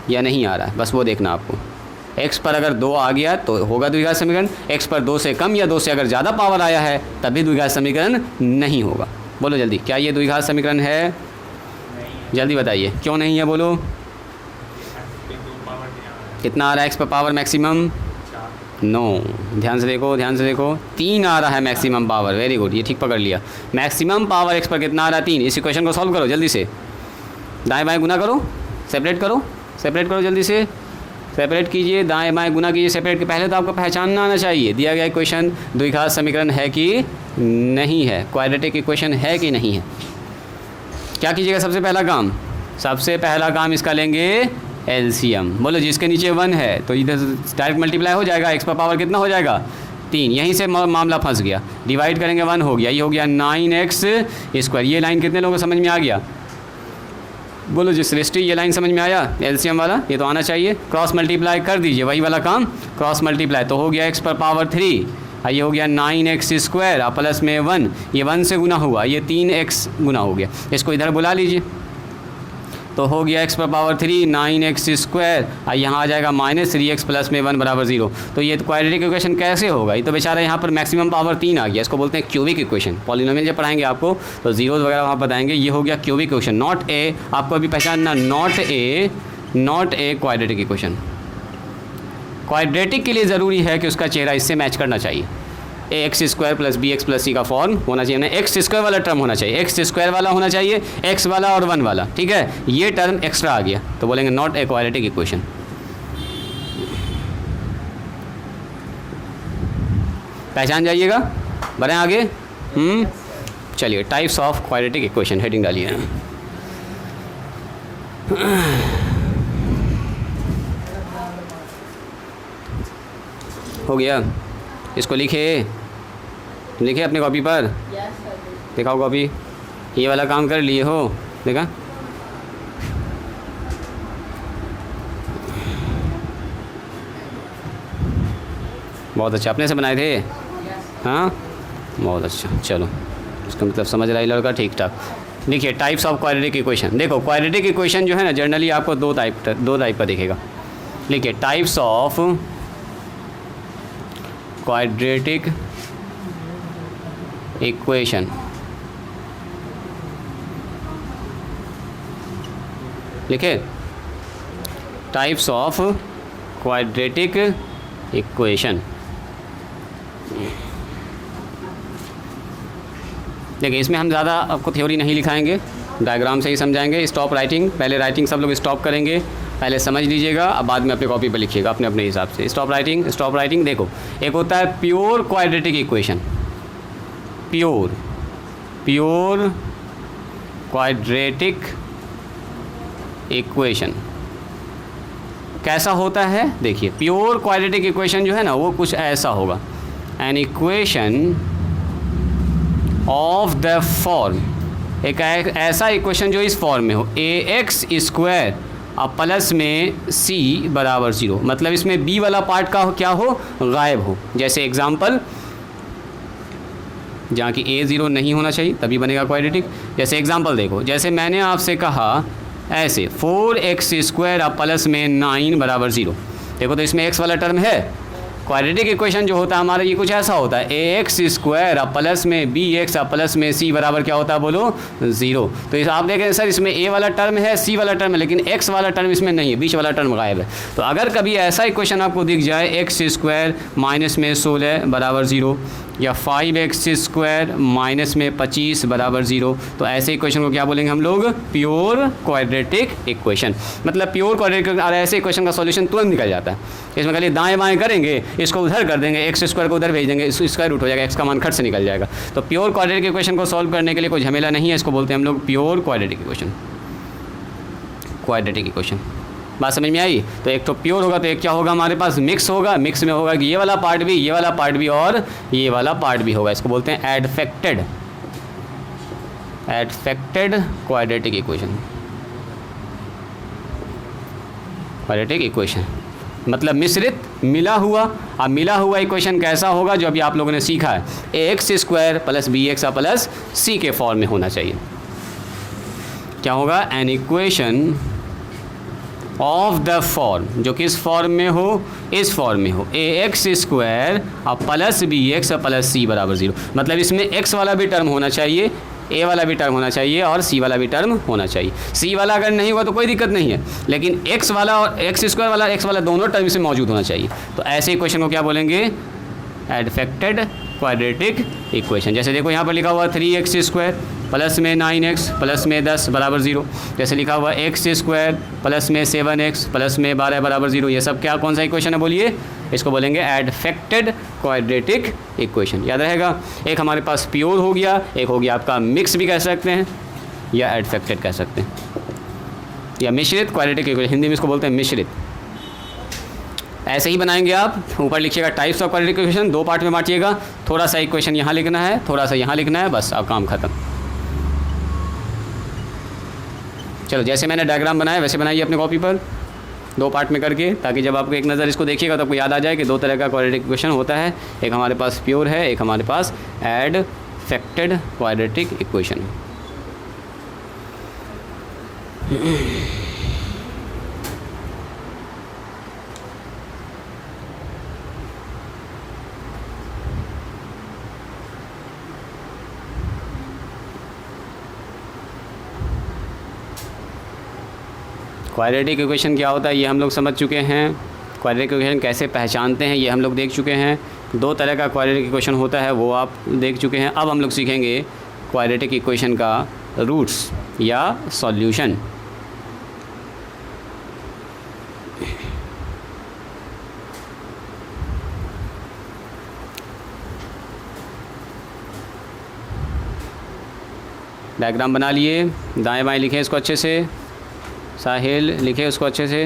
या नहीं आ रहा है, बस वो देखना आपको। x पर अगर 2 आ गया तो होगा द्विघात समीकरण, x पर 2 से कम या 2 से अगर ज़्यादा पावर आया है तभी द्विघात समीकरण नहीं होगा। बोलो जल्दी, क्या ये द्विघात समीकरण है? जल्दी बताइए, क्यों नहीं है बोलो? कितना आ रहा है x पर पावर मैक्सिमम? 9। ध्यान से देखो 3 आ रहा है मैक्सिमम पावर। वेरी गुड, ये ठीक पकड़ लिया। मैक्सिमम पावर x पर कितना आ रहा है? 3। इस इक्वेशन को सॉल्व करो जल्दी से, दाएं बाएं गुना करो, सेपरेट करो जल्दी से, सेपरेट कीजिए, दाएं बाएं गुना कीजिए, सेपरेट के पहले तो आपको पहचानना आना चाहिए दिया गया इक्वेशन द्विघात समीकरण है कि नहीं है, क्वाड्रेटिक इक्वेशन है कि नहीं है। क्या कीजिएगा? सबसे पहला काम इसका लेंगे एलसीएम। बोलो जिसके नीचे 1 है तो इधर डायरेक्ट मल्टीप्लाई हो जाएगा, x पर पावर कितना हो जाएगा? 3। यहीं से मामला फंस गया। डिवाइड करेंगे 1 हो गया, ये हो गया 9x स्क्वायर। ये लाइन कितने लोगों को समझ में आ गया? बोलो जी सृष्टि, ये लाइन समझ में आया? एलसीएम वाला ये तो आना चाहिए। क्रॉस मल्टीप्लाई कर दीजिए, वही वाला काम, क्रॉस मल्टीप्लाई। तो हो गया x पर पावर 3 और ये हो गया 9x स्क्वायर और प्लस में 1, ये 1 से गुना हुआ, ये 3x गुना हो गया। इसको इधर बुला लीजिए तो हो गया x पर पावर 3 9x स्क्वायर और यहाँ आ जाएगा -3x प्लस में 1 बराबर 0। तो ये क्वाड्रेटिक इक्वेशन कैसे होगा? ये तो बेचारा यहाँ पर मैक्सिमम पावर 3 आ गया, इसको बोलते हैं क्यूबिक इक्वेशन। पॉलिनोमियल जब पढ़ाएंगे आपको तो जीरोज वगैरह वहाँ बताएंगे। ये हो गया क्यूबिक इक्वेशन, नॉट ए, आपको अभी पहचानना, not a quadratic equation. Quadratic के लिए ज़रूरी है कि उसका चेहरा इससे मैच करना चाहिए। X square plus b x plus c का फॉर्म होना चाहिए ना, एक्स स्क्वायर वाला टर्म होना चाहिए, एक्स स्क्वायर वाला होना चाहिए, एक्स वाला और 1 वाला, ठीक है। ये टर्म एक्स्ट्रा आ गया तो बोलेंगे नॉट ए क्वाड्रेटिक इक्वेशन। पहचान जाइएगा, बढ़ें आगे। चलिए types of quadratic equation heading डालिए। हो गया, इसको लिखे अपने कॉपी पर, दिखाओ कॉपी। ये वाला काम कर लिए हो, देखा? बहुत अच्छा, अपने से बनाए थे? हाँ बहुत अच्छा, चलो इसका मतलब समझ रहा है लड़का, ठीक ठाक। देखिए टाइप्स ऑफ क्वाड्रेटिक इक्वेशन। देखो क्वाड्रेटिक इक्वेशन जो है ना जनरली आपको दो टाइप का दिखेगा। देखिए टाइप्स ऑफ क्वाड्रेटिक इक्वेशन। लिखे टाइप्स ऑफ क्वाड्रेटिक इक्वेशन। देखिए इसमें हम ज़्यादा आपको थ्योरी नहीं लिखाएंगे, डायग्राम से ही समझाएंगे। स्टॉप राइटिंग, पहले राइटिंग सब लोग स्टॉप करेंगे, पहले समझ लीजिएगा, अब बाद में अपने कॉपी पर लिखिएगा अपने अपने हिसाब से। Stop writing. देखो एक होता है pure quadratic equation, pure quadratic equation कैसा होता है? देखिए प्योर क्वाड्रेटिक इक्वेशन जो है ना वो कुछ ऐसा होगा, N equation of the form, एक ऐसा इक्वेशन जो इस फॉर्म में हो, ax स्क्वायर अब प्लस में c बराबर 0, मतलब इसमें b वाला पार्ट का क्या हो, गायब हो। जैसे एग्जांपल जहाँ कि a 0 नहीं होना चाहिए तभी बनेगा क्वाड्रेटिक। जैसे एग्जांपल देखो, जैसे मैंने आपसे कहा ऐसे 4x² अब प्लस में 9 बराबर 0, देखो तो इसमें x वाला टर्म है। क्वाड्रेटिक इक्वेशन जो होता है हमारा ये कुछ ऐसा होता है, ax² अब प्लस में bx अब प्लस में c बराबर क्या होता है बोलो, 0। तो इस आप देखें सर इसमें a वाला टर्म है, c वाला टर्म है, लेकिन x वाला टर्म इसमें नहीं है, बीच वाला टर्म गायब है। तो अगर कभी ऐसा इक्वेशन आपको दिख जाए x² माइनस में 16 बराबर 0 या 5x² माइनस में 25 बराबर 0, तो ऐसे इक्वेशन को क्या बोलेंगे हम लोग, प्योर क्वाड्रेटिक इक्वेशन। मतलब प्योर क्वाड्रेटिक, और ऐसे इक्वेशन का सॉल्यूशन तुरंत निकल जाता है। इसमें खाली दाएं बाएं करेंगे, इसको उधर कर देंगे, x² को उधर भेज देंगे, इस स्क्वायर रूट हो जाएगा, x का मान खट से निकल जाएगा। तो प्योर क्वाड्रेटिक इक्वेशन को सॉल्व करने के लिए कोई झमेला नहीं है, इसको बोलते हैं हम लोग pure quadratic equation. Quadratic equation बात समझ में आई। तो एक तो प्योर होगा तो एक क्या होगा हमारे पास, मिक्स होगा। मिक्स में होगा कि ये वाला पार्ट भी, ये वाला पार्ट भी और ये वाला पार्ट भी होगा। इसको बोलते हैं एडफेक्टेड क्वाड्रेटिक इक्वेशन। क्वाड्रेटिक इक्वेशन मतलब मिश्रित, मिला हुआ। अब मिला हुआ इक्वेशन कैसा होगा, जो अभी आप लोगों ने सीखा है, ax² plus bx plus c के फॉर्म में होना चाहिए। क्या होगा, N equation of the form, जो किस फॉर्म में हो, इस फॉर्म में हो, ax² अब प्लस bx प्लस c बराबर 0। मतलब इसमें x वाला भी टर्म होना चाहिए, a वाला भी टर्म होना चाहिए और c वाला भी टर्म होना चाहिए। c वाला अगर नहीं हुआ तो कोई दिक्कत नहीं है, लेकिन x वाला और x² वाला, x वाला दोनों टर्म इसमें मौजूद होना चाहिए। तो ऐसे इक्वेशन को क्या बोलेंगे, एडफेक्टेड क्वाड्रेटिक इक्वेशन। जैसे देखो यहाँ पर लिखा हुआ 3x² प्लस में 9x प्लस में 10 बराबर 0। जैसे लिखा हुआ x² प्लस में 7x प्लस में 12 बराबर 0। ये सब क्या, कौन सा इक्वेशन है बोलिए, इसको बोलेंगे एडफेक्टेड क्वाड्रेटिक इक्वेशन। याद रहेगा, एक हमारे पास प्योर हो गया, एक हो गया आपका मिक्स भी कह सकते हैं या एडफेक्टेड कह सकते हैं, या मिश्रित क्वाड्रेटिक इक्वेशन, हिंदी में इसको बोलते हैं मिश्रित। ऐसे ही बनाएंगे आप, ऊपर लिखिएगा types of quadratic equation, 2 part में बांटिएगा, थोड़ा सा इक्वेशन यहाँ लिखना है, थोड़ा सा यहाँ लिखना है, बस अब काम खत्म। चलो जैसे मैंने डायग्राम बनाया वैसे बनाइए अपने कॉपी पर, 2 पार्ट में करके, ताकि जब आपको एक नज़र इसको देखिएगा तो आपको याद आ जाए कि 2 तरह का क्वाड्रेटिक इक्वेशन होता है, एक हमारे पास प्योर है, एक हमारे पास एडफेक्टेड क्वाड्रेटिक इक्वेशन। क्वाड्रेटिक इक्वेशन क्या होता है ये हम लोग समझ चुके हैं। क्वाड्रेटिक इक्वेशन कैसे पहचानते हैं ये हम लोग देख चुके हैं। 2 तरह का क्वाड्रेटिक इक्वेशन होता है वो आप देख चुके हैं। अब हम लोग सीखेंगे क्वाड्रेटिक इक्वेशन का रूट्स या सॉल्यूशन। डायग्राम बना लिए, दाएं बाएं लिखें इसको अच्छे से, साहिल लिखे उसको अच्छे से,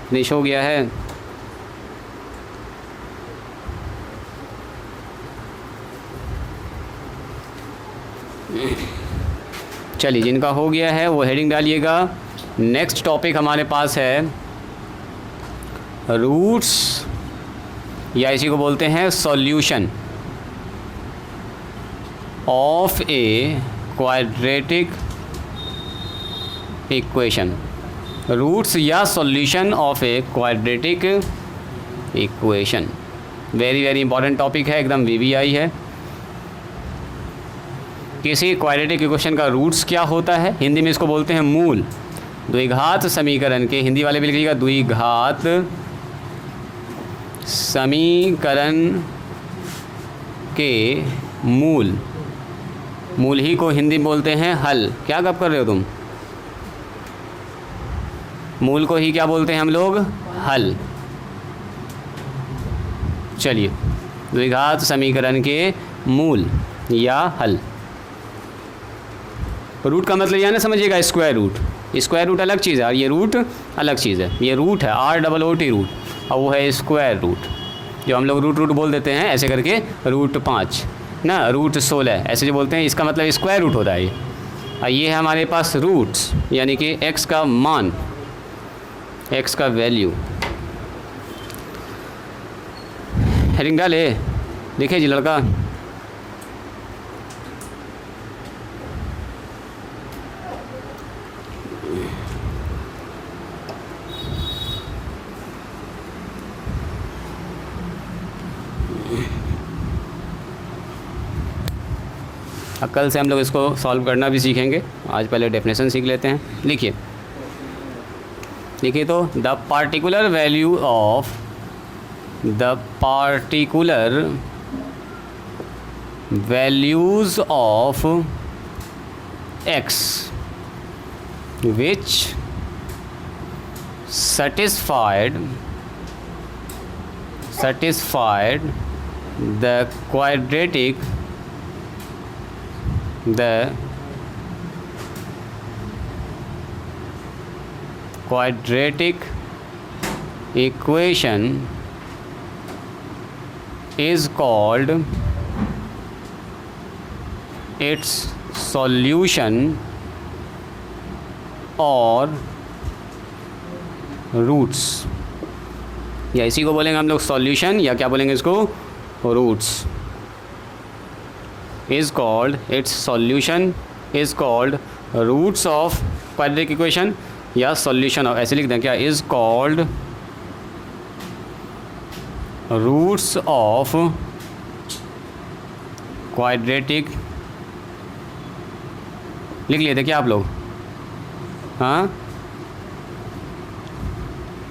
फिनिश हो गया है। चलिए जिनका हो गया है वो हेडिंग डालिएगा। नेक्स्ट टॉपिक हमारे पास है रूट्स, या इसी को बोलते हैं solution of a quadratic equation. Roots या solution of a quadratic equation, very very important topic है, एकदम VBI है। किसी क्वाड्रेटिक इक्वेशन का रूट्स क्या होता है, हिंदी में इसको बोलते हैं मूल। द्विघात समीकरण के, हिंदी वाले भी लिखिएगा, द्विघात समीकरण के मूल, मूल ही को हिंदी में बोलते हैं हल। क्या गप कर रहे हो तुम, मूल को ही क्या बोलते हैं हम लोग, हल। चलिए, द्विघात समीकरण के मूल या हल। रूट का मतलब यह ना समझिएगा स्क्वायर रूट, स्क्वायर रूट अलग चीज़ है और ये रूट अलग चीज़ है। ये रूट है ROOT रूट, और वो है स्क्वायर रूट, जो हम लोग रूट बोल देते हैं ऐसे करके, रूट 5 ना, रूट 16 ऐसे जो बोलते हैं, इसका मतलब स्क्वायर रूट होता है ये। और ये है हमारे पास रूट्स, यानी कि x का मान, एक्स का वैल्यू, हेडिंग डाले, देखिए जी लड़का, अब कल से हम लोग इसको सॉल्व करना भी सीखेंगे, आज पहले डेफिनेशन सीख लेते हैं। लिखिए देखिए तो the particular value of the particular values of X which satisfied the quadratic equation is called its solution or roots, या इसी को बोलेंगे हम लोग सॉल्यूशन, या क्या बोलेंगे इसको, roots. Is called, its solution is called roots of quadratic equation, या सॉल्यूशन ऑफ, ऐसे लिख दें क्या, is called roots of quadratic, लिख लिए थे क्या आप लोग, हाँ,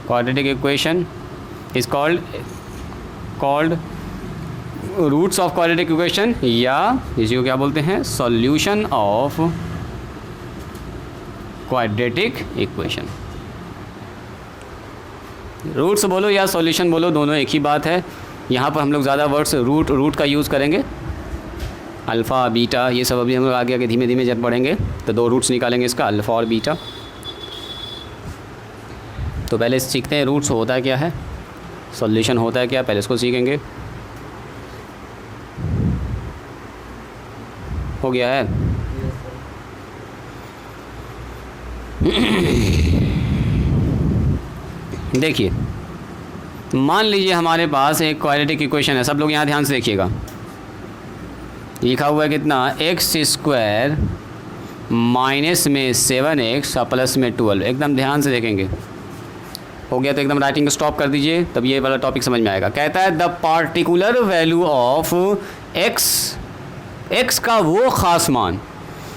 quadratic equation is called roots of quadratic equation, या इसी को क्या बोलते हैं, solution of quadratic equation। Roots बोलो या सॉल्यूशन बोलो, दोनों एक ही बात है। यहाँ पर हम लोग ज़्यादा वर्ड्स रूट का यूज़ करेंगे, अल्फ़ा बीटा ये सब अभी हम लोग आगे आगे धीमे धीमे जब बढ़ेंगे तो दो रूट्स निकालेंगे इसका, अल्फ़ा और बीटा। तो पहले सीखते हैं रूट्स होता है क्या है, सॉल्यूशन होता है क्या, पहले इसको सीखेंगे। हो गया है देखिए मान लीजिए हमारे पास एक क्वाड्रेटिक इक्वेशन है, सब लोग यहाँ ध्यान से देखिएगा, लिखा हुआ है कितना, एक्स स्क्वायर माइनस में 7x और प्लस में 12, एकदम ध्यान से देखेंगे। हो गया तो एकदम राइटिंग को स्टॉप कर दीजिए, तब ये वाला टॉपिक समझ में आएगा। कहता है the particular value of x का वो ख़ास मान,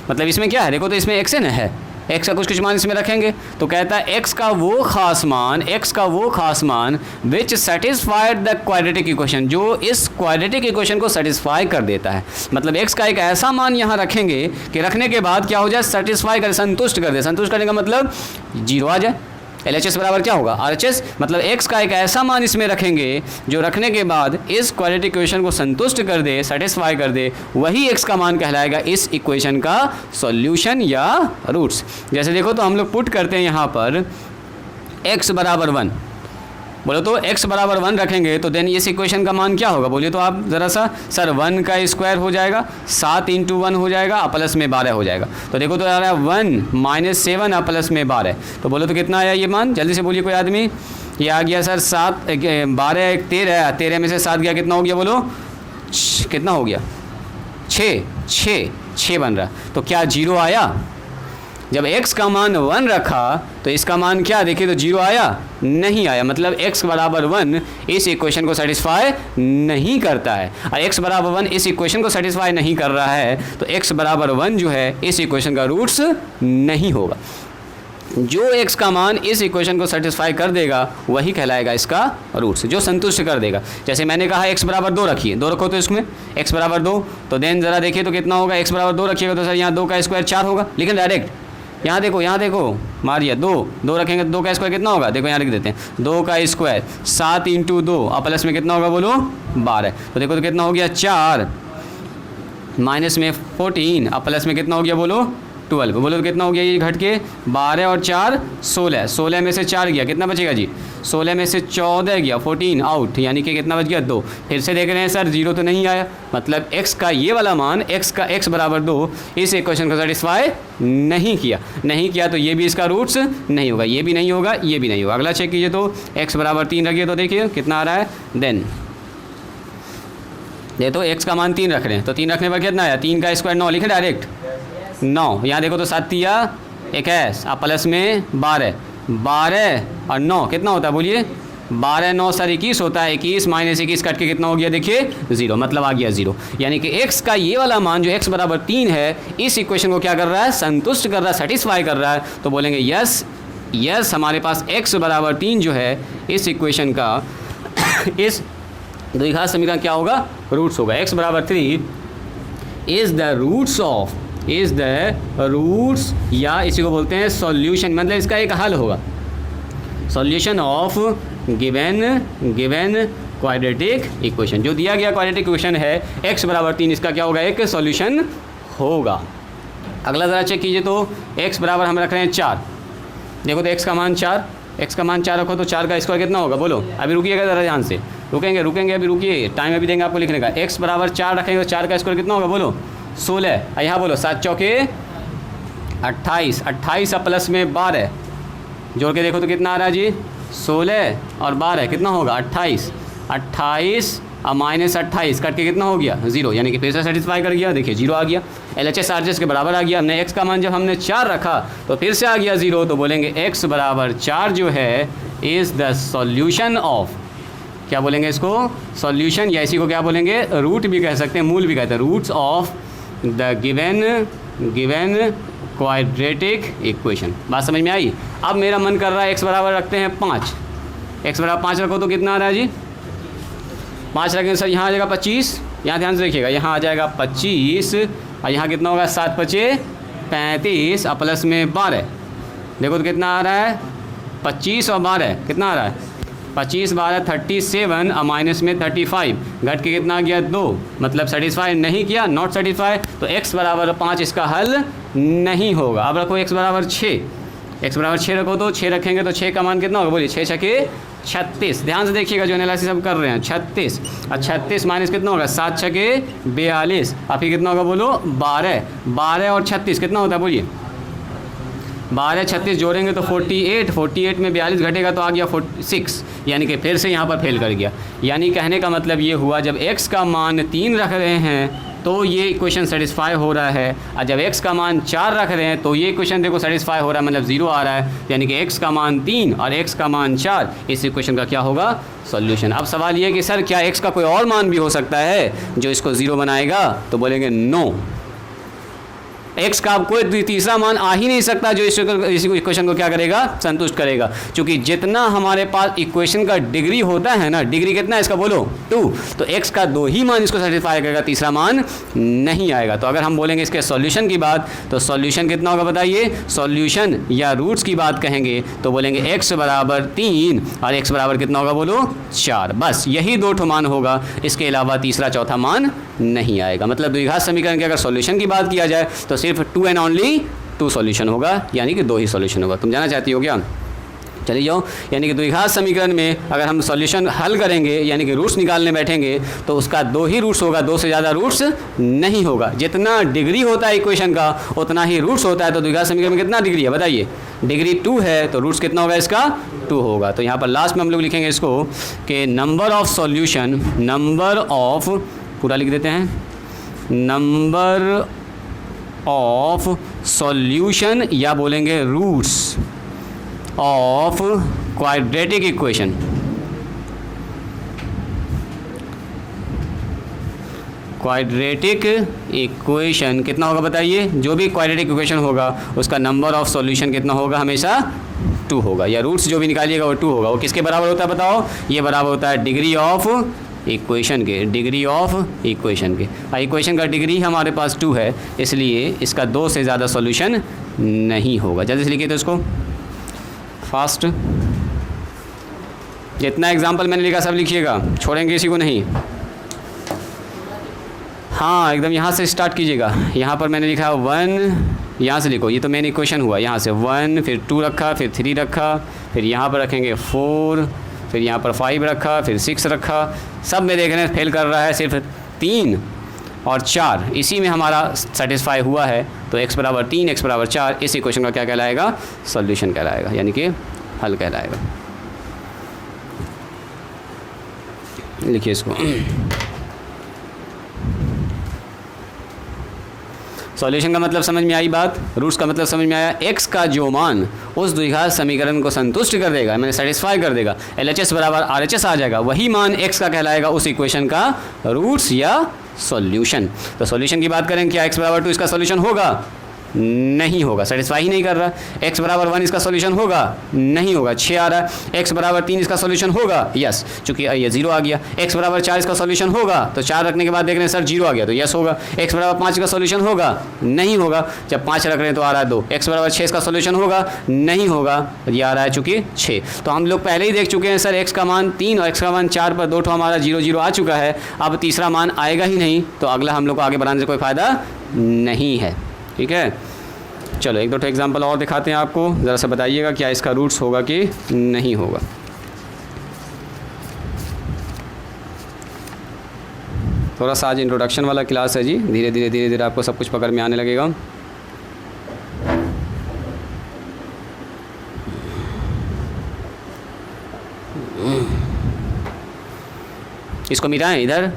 मतलब इसमें क्या है, देखो तो इसमें एक्स है, एक्स का कुछ मान इसमें रखेंगे, तो कहता है एक्स का वो ख़ास मान विच सेटिस्फाइड द क्वाड्रेटिक इक्वेशन, जो इस क्वाड्रेटिक इक्वेशन को सेटिस्फाई कर देता है। मतलब एक्स का एक ऐसा मान यहाँ रखेंगे कि रखने के बाद क्या हो जाए, सेटिस्फाई कर, संतुष्ट कर दे। संतुष्ट करने का मतलब जीरो आ जाए। LHS बराबर क्या होगा, RHS, मतलब एक्स का एक ऐसा मान इसमें रखेंगे जो रखने के बाद इस क्वाड्रेटिक इक्वेशन को संतुष्ट कर दे, सेटिस्फाई कर दे, वही एक्स का मान कहलाएगा इस इक्वेशन का सॉल्यूशन या रूट्स। जैसे देखो तो हम लोग पुट करते हैं यहाँ पर x बराबर 1, बोलो तो x बराबर 1 रखेंगे तो देन इस इक्वेशन का मान क्या होगा, बोलिए तो आप ज़रा सा, सर 1 का स्क्वायर हो जाएगा, 7 × 1 हो जाएगा, प्लस में 12 हो जाएगा। तो देखो तो आ रहा है 1 - 7 प्लस में 12, तो बोलो तो कितना आया ये मान, जल्दी से बोलिए कोई आदमी। ये आ गया सर 7 12 1 13, 13 में से 7 गया, कितना हो गया बोलो, कितना हो गया, 6 बन रहा। तो क्या जीरो आया, जब x का मान 1 रखा तो इसका मान क्या, देखिए तो जीरो आया, नहीं आया। मतलब x बराबर 1 इस इक्वेशन को सेटिस्फाई नहीं करता है, और x बराबर 1 इस इक्वेशन को सेटिस्फाई नहीं कर रहा है, तो x बराबर 1 जो है इस इक्वेशन का रूट्स नहीं होगा। जो x का मान इस इक्वेशन को सेटिस्फाई कर देगा वही कहलाएगा इसका रूट्स, जो संतुष्ट कर देगा। जैसे मैंने कहा x बराबर 2 रखिए, 2 रखो तो इसमें x बराबर 2, तो देन ज़रा देखिए तो कितना होगा, x बराबर 2 रखिएगा तो सर यहाँ 2 का स्क्वायर 4 होगा, लेकिन डायरेक्ट यहाँ देखो मारिए, 2 रखेंगे तो 2 का स्क्वायर कितना होगा, देखो यहाँ लिख देते हैं, 2 का स्क्वायर 7 × 2 और प्लस में कितना होगा बोलो 12, तो देखो तो कितना हो गया 4 माइनस में 14 और प्लस में कितना हो गया बोलो 12। बोलो तो कितना हो गया ये घट के 12 और 4 16, 16 में से 4 गया कितना बचेगा जी, 16 में से 14 गया 14 आउट, यानी कि कितना बच गया 2। फिर से देख रहे हैं सर 0 तो नहीं आया, मतलब x का ये वाला मान x बराबर 2 इस इक्वेशन को सेटिस्फाई नहीं किया तो ये भी इसका रूट्स नहीं होगा, ये भी नहीं होगा, ये भी नहीं होगा। अगला चेक कीजिए तो x बराबर 3 रखिए तो देखिए कितना आ रहा है, देन ये तो x का मान 3 रख रहे हैं तो 3 रखने पर कितना आया, 3 का स्क्वायर 9 लिखे डायरेक्ट 9, यहाँ देखो तो 7 या 21 आप प्लस में 12 और 9 कितना होता है बोलिए, 12 9 सर 21 होता है, 21 माइनस 21 कट के कितना हो गया देखिए 0, मतलब आ गया 0। यानी कि x का ये वाला मान जो x बराबर 3 है इस इक्वेशन को क्या कर रहा है, संतुष्ट कर रहा है, सेटिस्फाई कर रहा है। तो बोलेंगे यस हमारे पास x बराबर 3 जो है इस इक्वेशन का इस द्विघात समीकरण क्या होगा, रूट्स होगा। x बराबर 3 इज़ द रूट्स या इसी को बोलते हैं सॉल्यूशन, मतलब इसका एक हल होगा, solution of given quadratic equation. जो दिया गया क्वाड्रेटिक इक्वेशन है x बराबर 3 इसका क्या होगा, एक सॉल्यूशन होगा। अगला ज़रा चेक कीजिए तो x बराबर हम रख रहे हैं 4, देखो तो x का मान 4 रखो तो 4 का स्क्वायर कितना होगा बोलो, अभी रुकिएगा ज़रा ध्यान से, रुकेंगे अभी रुकिए, टाइम अभी देंगे आपको लिखने का। x बराबर 4 रखेंगे तो 4 का स्क्वायर कितना होगा बोलो 16, यहाँ बोलो 7 चौके 28 अब प्लस में 12 जोड़ के देखो तो कितना आ रहा है जी, 16 और 12 कितना होगा 28 अब माइनस 28 कट के कितना हो गया 0, यानी कि फिर से सेटिस्फाई कर गया, देखिए 0 आ गया, LHS RHS के बराबर आ गया। हमने x का मान जब हमने 4 रखा तो फिर से आ गया 0, तो बोलेंगे x बराबर 4 जो है इज़ द सॉल्यूशन ऑफ, क्या बोलेंगे इसको, सॉल्यूशन या इसी को क्या बोलेंगे, रूट भी कह सकते हैं, मूल भी कहते हैं, roots of the given quadratic equation. बात समझ में आई। अब मेरा मन कर रहा है x बराबर रखते हैं 5, x बराबर 5 रखो तो कितना आ रहा है जी, 5 रखेंगे सर यहाँ आ जाएगा 25, यहाँ ध्यान से देखिएगा, यहाँ आ जाएगा 25 और यहाँ कितना होगा 7 5 35 और प्लस में 12, देखो तो कितना आ रहा है 25 और 12 कितना आ रहा है 25 12 37 और माइनस में 35 घट के कितना आ गया 2, मतलब सेटिस्फाई नहीं किया, नॉट सेटिस्फाई, तो x बराबर 5 इसका हल नहीं होगा। अब रखो x बराबर 6 रखो तो 6 रखेंगे तो 6 का मान कितना होगा बोलिए, 6 छके 36, ध्यान से देखिएगा जो एनालिसिस हम कर रहे हैं 36 और 36 माइनस कितना होगा 7 छके 42 और फिर कितना होगा बोलो 12 और 36 कितना होता है बोलिए, 12 36 जोड़ेंगे तो 48 में 42 घटेगा तो आ गया 46, यानी कि फिर से यहाँ पर फेल कर गया। यानी कहने का मतलब ये हुआ जब x का मान 3 रख रहे हैं तो ये इक्वेशन सेटिस्फाई हो रहा है, और जब x का मान 4 रख रहे हैं तो ये इक्वेशन देखो सेटिस्फाई हो रहा है, मतलब 0 आ रहा है, यानी कि x का मान 3 और x का मान 4 इस इक्वेशन का क्या होगा, सॉल्यूशन। अब सवाल ये कि सर क्या x का कोई और मान भी हो सकता है जो इसको 0 बनाएगा, तो बोलेंगे नो, x का कोई तीसरा मान आ ही नहीं सकता जो इस इक्वेशन को क्या करेगा, संतुष्ट करेगा। क्योंकि जितना हमारे पास इक्वेशन का डिग्री होता है ना, डिग्री कितना है इसका बोलो 2, तो x का 2 ही मान इसको सेटिस्फाई करेगा, तीसरा मान नहीं आएगा। तो अगर हम बोलेंगे इसके सॉल्यूशन की बात तो सॉल्यूशन कितना होगा बताइए, सॉल्यूशन या रूट्स की बात कहेंगे तो बोलेंगे x बराबर 3 और x बराबर कितना होगा बोलो 4, बस यही 2 ठो मान होगा, इसके अलावा तीसरा चौथा मान नहीं आएगा। मतलब द्विघात समीकरण के अगर सॉल्यूशन की बात किया जाए तो सिर्फ 2 एंड ओनली 2 सॉल्यूशन होगा, यानी कि 2 ही सॉल्यूशन होगा। तुम जाना चाहती हो क्या, चलिए जाओ। यानी कि द्विघात समीकरण में अगर हम सॉल्यूशन हल करेंगे यानी कि रूट्स निकालने बैठेंगे तो उसका 2 ही रूट्स होगा, 2 से ज़्यादा रूट्स नहीं होगा। जितना डिग्री होता है इक्वेशन का उतना ही रूट्स होता है। तो द्विघात समीकरण में कितना डिग्री है बताइए, डिग्री 2 है तो रूट्स कितना होगा इसका 2 होगा। तो यहाँ पर लास्ट में हम लोग लिखेंगे इसको कि number of solution, number of पूरा लिख देते हैं, नंबर ऑफ सॉल्यूशन या बोलेंगे roots of quadratic equation, quadratic equation कितना होगा बताइए, जो भी क्वाड्रेटिक इक्वेशन होगा उसका नंबर ऑफ सॉल्यूशन कितना होगा, हमेशा 2 होगा, या रूट्स जो भी निकालिएगा वो 2 होगा। वो किसके बराबर होता है बताओ, ये बराबर होता है डिग्री ऑफ इक्वेशन के, डिग्री ऑफ इक्वेशन के। इक्वेशन का डिग्री हमारे पास 2 है, इसलिए इसका 2 से ज़्यादा सॉल्यूशन नहीं होगा। जल्दी से लिखिए तो इसको फास्ट, जितना एग्जाम्पल मैंने लिखा सब लिखिएगा, छोड़ेंगे किसी को नहीं। हाँ एकदम यहाँ से स्टार्ट कीजिएगा। यहाँ पर मैंने लिखा 1 यहाँ से लिखो, ये तो मेन इक्वेशन हुआ, यहाँ से 1 फिर 2 रखा फिर 3 रखा फिर यहाँ पर रखेंगे 4 फिर यहाँ पर 5 रखा फिर 6 रखा, सब में देख रहे हैं फेल कर रहा है, सिर्फ 3 और 4 इसी में हमारा सेटिस्फाई हुआ है। तो x बराबर 3 x बराबर 4 इस इक्वेशन का क्या कहलाएगा? सॉल्यूशन कहलाएगा, यानी कि हल कहलाएगा। लिखिए इसको। सॉल्यूशन का मतलब समझ में आई बात, रूट्स का मतलब समझ में आया। x का जो मान उस द्विघात समीकरण को संतुष्ट कर देगा, मैंने सेटिस्फाई कर देगा, LHS बराबर RHS आ जाएगा, वही मान x का कहलाएगा उस इक्वेशन का रूट्स या सॉल्यूशन। तो सॉल्यूशन की बात करें, क्या x बराबर 2 इसका सॉल्यूशन होगा? नहीं होगा, सेटिस्फाई ही नहीं कर रहा। x बराबर 1 इसका सॉल्यूशन होगा? नहीं होगा, 6 आ रहा है। x बराबर 3 इसका सॉल्यूशन होगा? यस, चूंकि ये 0 आ गया। x बराबर 4 इसका सॉल्यूशन होगा? तो 4 रखने के बाद देख रहे हैं सर 0 आ गया, तो यस होगा। x बराबर 5 का सॉल्यूशन होगा? नहीं होगा, जब 5 रख रहे हैं तो आ रहा है 2। x बराबर 6 इसका सॉल्यूशन होगा? नहीं होगा, ये आ रहा है चूँकि 6। तो हम लोग पहले ही देख चुके हैं सर x का मान 3 और x का मान 4 पर 2 हमारा 0 0 आ चुका है। अब तीसरा मान आएगा ही नहीं, तो अगला हम लोग को आगे बढ़ाने से कोई फ़ायदा नहीं है। ठीक है, चलो एक दो एग्जांपल और दिखाते हैं आपको, ज़रा सा बताइएगा क्या इसका रूट्स होगा कि नहीं होगा। थोड़ा सा आज इंट्रोडक्शन वाला क्लास है जी, धीरे धीरे आपको सब कुछ पकड़ में आने लगेगा। इसको मिटाएं इधर,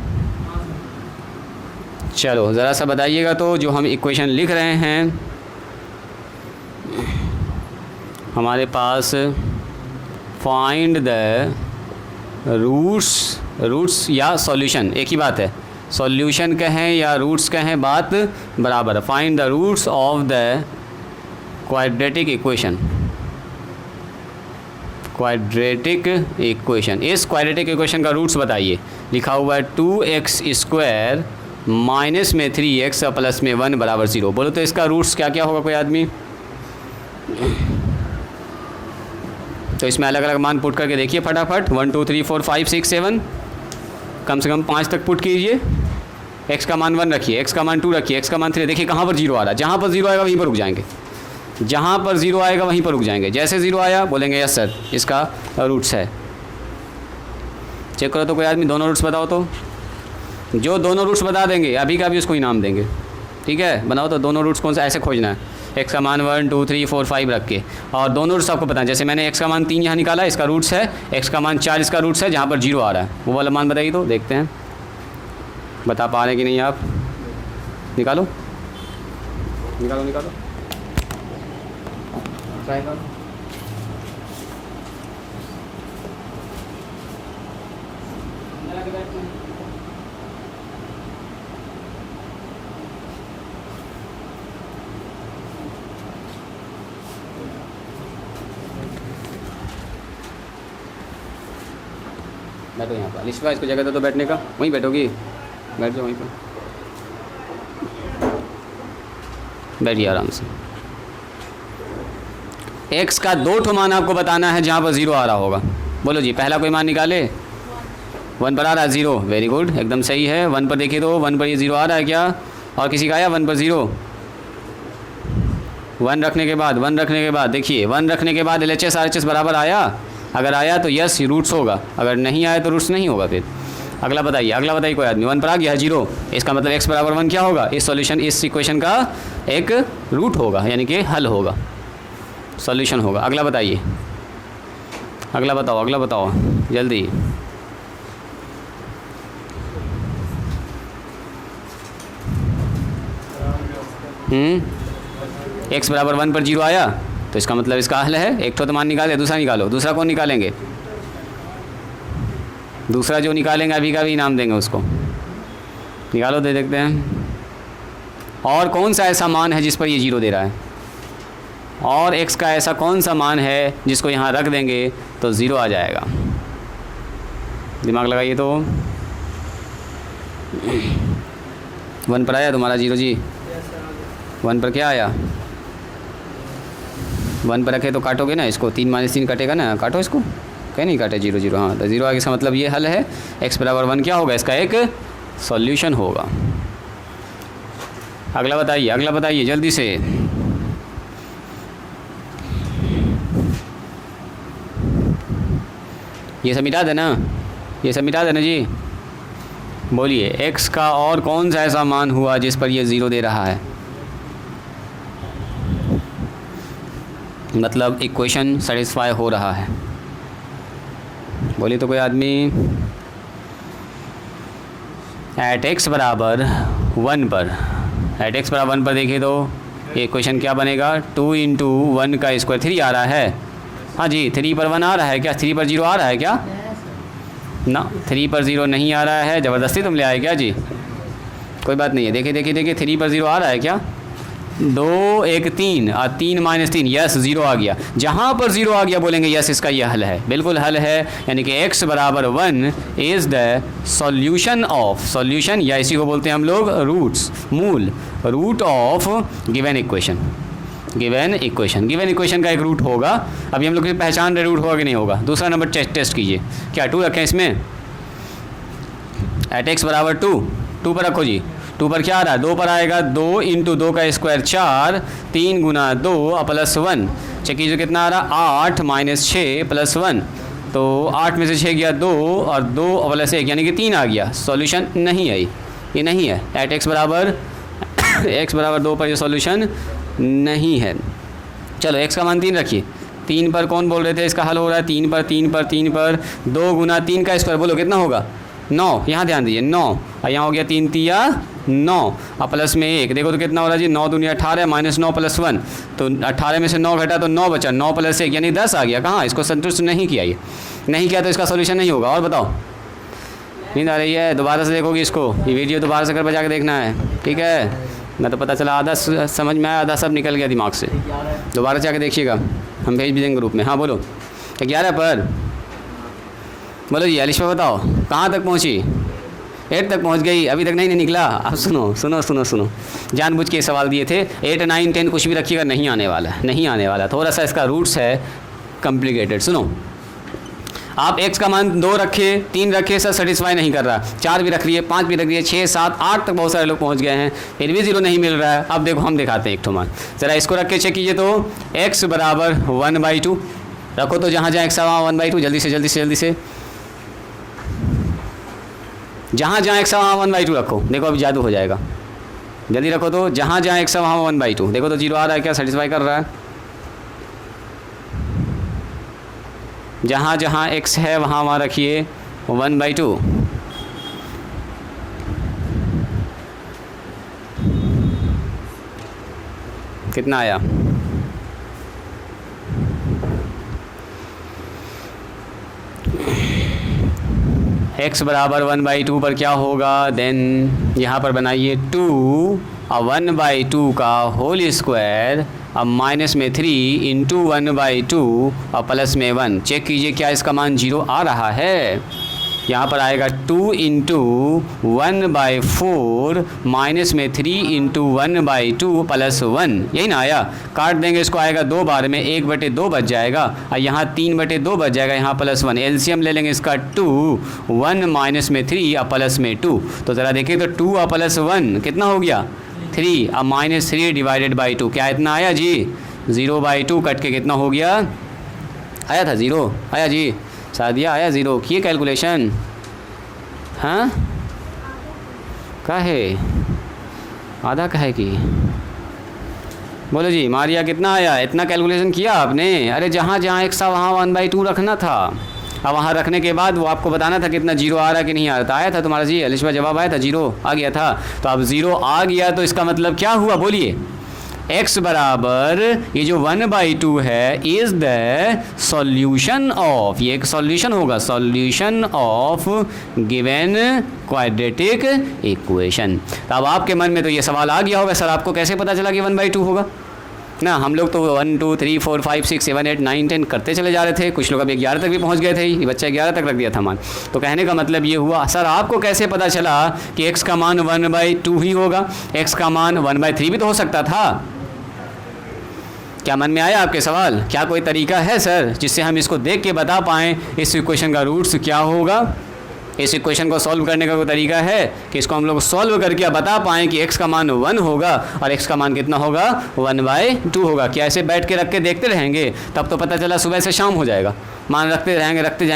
चलो ज़रा सा बताइएगा। तो जो हम इक्वेशन लिख रहे हैं, हमारे पास फाइंड द रूट्स या सॉल्यूशन एक ही बात है, सॉल्यूशन कहें या रूट्स कहें बात बराबर है। Find the roots of the quadratic equation, quadratic equation, इस क्वाड्रेटिक इक्वेशन का रूट्स बताइए। लिखा हुआ है 2x² माइनस में 3x प्लस में 1 बराबर 0। बोलो तो इसका रूट्स क्या क्या होगा कोई आदमी? तो इसमें अलग अलग मान पुट करके देखिए फटाफट, 1 2 3 4 5 6 7, कम से कम 5 तक पुट कीजिए। x का मान 1 रखिए, x का मान 2 रखिए, x का मान 3। देखिए कहाँ पर 0 आ रहा है, जहाँ पर 0 आएगा वहीं पर रुक जाएंगे, जहाँ पर 0 आएगा वहीं पर रुक जाएंगे। जैसे 0 आया बोलेंगे यस सर इसका रूट्स है। चेक करो तो कोई आदमी दोनों रूट्स बताओ, तो जो दोनों रूट्स बता देंगे अभी का भी उसको इनाम देंगे। ठीक है, बनाओ तो दोनों रूट्स कौन सा, ऐसे खोजना है। x का मान 1 2 3 4 5 रख के, और दोनों रूट्स आपको पता है। जैसे मैंने x का मान 3 यहाँ निकाला, इसका रूट्स है। x का मान 4 इसका रूट्स है, जहाँ पर 0 आ रहा है वो वाला मान बताइए। तो देखते हैं बता पा रहे हैं कि नहीं आप। निकालो निकालो निकालो, ट्राई करो। बैठो यहाँ पर, अलिशा इसको जगह दे दो बैठने का, वहीं बैठोगी, बैठ जाओ वहीं पर, बैठिए आराम से। x का 2 मान आपको बताना है जहाँ पर 0 आ रहा होगा। बोलो जी, पहला कोई मान निकाले। 1 पर आ रहा है 0, वेरी गुड, एकदम सही है। 1 पर देखिए तो 1 पर ये 0 आ रहा है क्या? और किसी का आया 1 पर 0? 1 रखने के बाद देखिए 1 रखने के बाद LHS RHS बराबर आया? अगर आया तो यस रूट्स होगा, अगर नहीं आया तो रूट्स नहीं होगा। फिर अगला बताइए कोई आदमी। 1 पर आ गया है 0, इसका मतलब x बराबर 1 क्या होगा? इस सॉल्यूशन, इस इक्वेशन का एक रूट होगा, यानी कि हल होगा, सॉल्यूशन होगा। अगला बताइए, अगला बताओ जल्दी। x बराबर 1 पर 0 आया तो इसका मतलब इसका हल है। एक तो मान निकाले, दूसरा निकालो। दूसरा कौन निकालेंगे? दूसरा जो निकालेंगे अभी का भी इनाम देंगे उसको। निकालो, दे देखते हैं। और कौन सा ऐसा मान है जिस पर ये 0 दे रहा है? और x का ऐसा कौन सा मान है जिसको यहाँ रख देंगे तो 0 आ जाएगा? दिमाग लगाइए। तो 1 पर आया तुम्हारा 0 जी, 1 पर क्या आया? 1 पर रखे तो काटोगे ना इसको, 3 - 3 कटेगा ना, काटो इसको, कहीं नहीं काटे 0 0। हाँ, तो 0 आगे, इसका मतलब ये हल है। x बराबर 1 क्या होगा? इसका एक सॉल्यूशन होगा। अगला बताइए जल्दी से। ये सब मिटा देना, ये सब मिटा देना जी। बोलिए x का और कौन सा ऐसा मान हुआ जिस पर ये 0 दे रहा है, मतलब इक्वेशन सेटिस्फाई हो रहा है। बोलिए तो कोई आदमी। एट x बराबर 1 पर, एट x बराबर 1 पर देखिए तो ये इक्वेशन क्या बनेगा, 2 इंटू 1 का स्क्वायर 3 आ रहा है। हाँ जी 3 पर 1 आ रहा है क्या, 3 पर 0 आ रहा है क्या ना, 3 पर 0 नहीं आ रहा है, ज़बरदस्ती तुम ले आए क्या जी। कोई बात नहीं है, देखिए देखिए देखिए 3 पर 0 आ रहा है क्या, 2 1 3 और 3 माइनस 3, यस 0 आ गया। जहाँ पर 0 आ गया बोलेंगे यस इसका यह हल है, बिल्कुल हल है। यानी कि x बराबर 1 is the solution of, solution या इसी को बोलते हैं हम लोग रूट्स, मूल, root of given equation. Given equation, given equation का एक रूट होगा। अभी हम लोग पहचान रहे रूट होगा कि नहीं होगा। दूसरा नंबर टेस्ट कीजिए, क्या 2 रखें इसमें, एट x बराबर 2 पर रखो जी। 2 पर क्या आ रहा है, 2 पर आएगा, 2 इंटू 2 का स्क्वायर 4, 3 गुना 2 प्लस 1, चेक कीजिए कितना आ रहा, 8 माइनस 6 प्लस 1, तो 8 में से 6 गया 2 और 2 प्लस 1 यानी कि 3 आ गया। सॉल्यूशन नहीं है, ये नहीं है। एट x बराबर x बराबर 2 पर ये सॉल्यूशन नहीं है। चलो x का मान 3 रखिए, 3 पर कौन बोल रहे थे इसका हल हो रहा है, 3 पर 3 पर 3 पर 2 गुना 3 का स्क्वायर बोलो कितना होगा, 9, यहाँ ध्यान दीजिए 9, और यहाँ हो गया 3 तिया 9 और प्लस में 1, देखो तो कितना हो रहा है जी, 9 दूनी 18 माइनस 9 प्लस 1, तो 18 में से 9 घटा तो 9 बचा, 9 प्लस 1 यानी 10 आ गया। कहाँ, इसको संतुष्ट नहीं किया, ये नहीं किया तो इसका सोल्यूशन नहीं होगा। और बताओ, नींद आ रही है, दोबारा से देखोगे इसको, ये वीडियो दोबारा से कर बजा के देखना है, ठीक है ना, तो पता चला आधा समझ में आया, आधा सब निकल गया दिमाग से। दोबारा से आके देखिएगा, हम भेज भी देंगे ग्रुप में। हाँ बोलो, 11 पर बोलो जी। अलिशा बताओ कहाँ तक पहुँची, 8 तक पहुँच गई, अभी तक नहीं निकला। अब सुनो सुनो सुनो सुनो, जानबूझ के सवाल दिए थे, 8 9 10 कुछ भी रखिएगा, नहीं आने वाला, नहीं आने वाला, थोड़ा सा इसका रूट्स है कॉम्प्लिकेटेड। सुनो, आप x का मान 2 रखे, 3 रखे, सर सेटिस्फाई नहीं कर रहा, 4 भी रख लिए, 5 भी रख लिए, 6 7 8 तक बहुत सारे लोग पहुंच गए हैं, फिर भी 0 नहीं मिल रहा है। अब देखो हम दिखाते हैं एक ठो मान, ज़रा इसको रख के चेक कीजिए तो x बराबर 1/2 रखो, तो जहाँ जहाँ x है वहाँ 1/2, जल्दी से जल्दी से जल्दी से, जहाँ जहाँ x है वहाँ 1/2 रखो, देखो अभी जादू हो जाएगा, जल्दी रखो तो, जहाँ जहाँ x है वहाँ 1/2, देखो तो 0 आ रहा है क्या, सेटिस्फाई कर रहा है। जहाँ जहाँ x है वहाँ वहाँ रखिए 1/2, कितना आया, x बराबर 1/2 पर क्या होगा, देन यहाँ पर बनाइए 2 और 1/2 का होल स्क्वायर, अब माइनस में 3 इंटू 1/2 और प्लस में 1, चेक कीजिए क्या इसका मान 0 आ रहा है। यहाँ पर आएगा 2 इंटू 1/4 माइनस में 3 इंटू 1/2 प्लस 1, यही ना आया। काट देंगे इसको, आएगा 2 बार में, 1/2 बच जाएगा, और यहाँ 3/2 बच जाएगा, यहाँ प्लस 1, एलसीएम ले लेंगे इसका 2, 1 माइनस में 3 और प्लस में 2, तो ज़रा देखिए तो 2 और प्लस 1 कितना हो गया, 3, अब माइनस 3 डिवाइडेड बाई 2, क्या इतना आया जी, 0/2 कट के कितना हो गया, आया था 0, आया जी, सादिया आया 0, किए कैलकुलेशन, हाँ काहे आधा काहे की, बोलो जी मारिया कितना आया, इतना कैलकुलेशन किया आपने, अरे जहाँ जहाँ x था वहाँ 1/2 रखना था, अब वहाँ रखने के बाद वो आपको बताना था कितना 0 आ रहा है कि नहीं आ रहा था, आया था तुम्हारा जी, अलिशा जवाब आया था 0 आ गया था, तो अब 0 आ गया तो इसका मतलब क्या हुआ, बोलिए x बराबर ये जो 1/2 है इज़ द सॉल्यूशन ऑफ, ये एक सॉल्यूशन होगा, solution of given quadratic equation. तो अब आपके मन में तो ये सवाल आ गया होगा, सर आपको कैसे पता चला कि 1/2 होगा ना, हम लोग तो 1 2 3 4 5 6 7 8 9 10 करते चले जा रहे थे, कुछ लोग अभी 11 तक भी पहुंच गए थे, ये बच्चा 11 तक रख दिया था मान। तो कहने का मतलब ये हुआ, सर आपको कैसे पता चला कि x का मान 1/2 ही होगा, x का मान 1/3 भी तो हो सकता था। क्या मन में आया आपके सवाल, क्या कोई तरीका है सर जिससे हम इसको देख के बता पाएँ इस इक्वेशन का रूट्स क्या होगा, इस इक्वेशन को सॉल्व करने का कोई तरीका है कि इसको हम लोग सॉल्व करके बता पाएँ कि x का मान 1 होगा और x का मान कितना होगा 1/2 होगा। क्या ऐसे बैठ के रख के देखते रहेंगे? तब तो पता चला सुबह से शाम हो जाएगा। मान रखते रहेंगे, रखते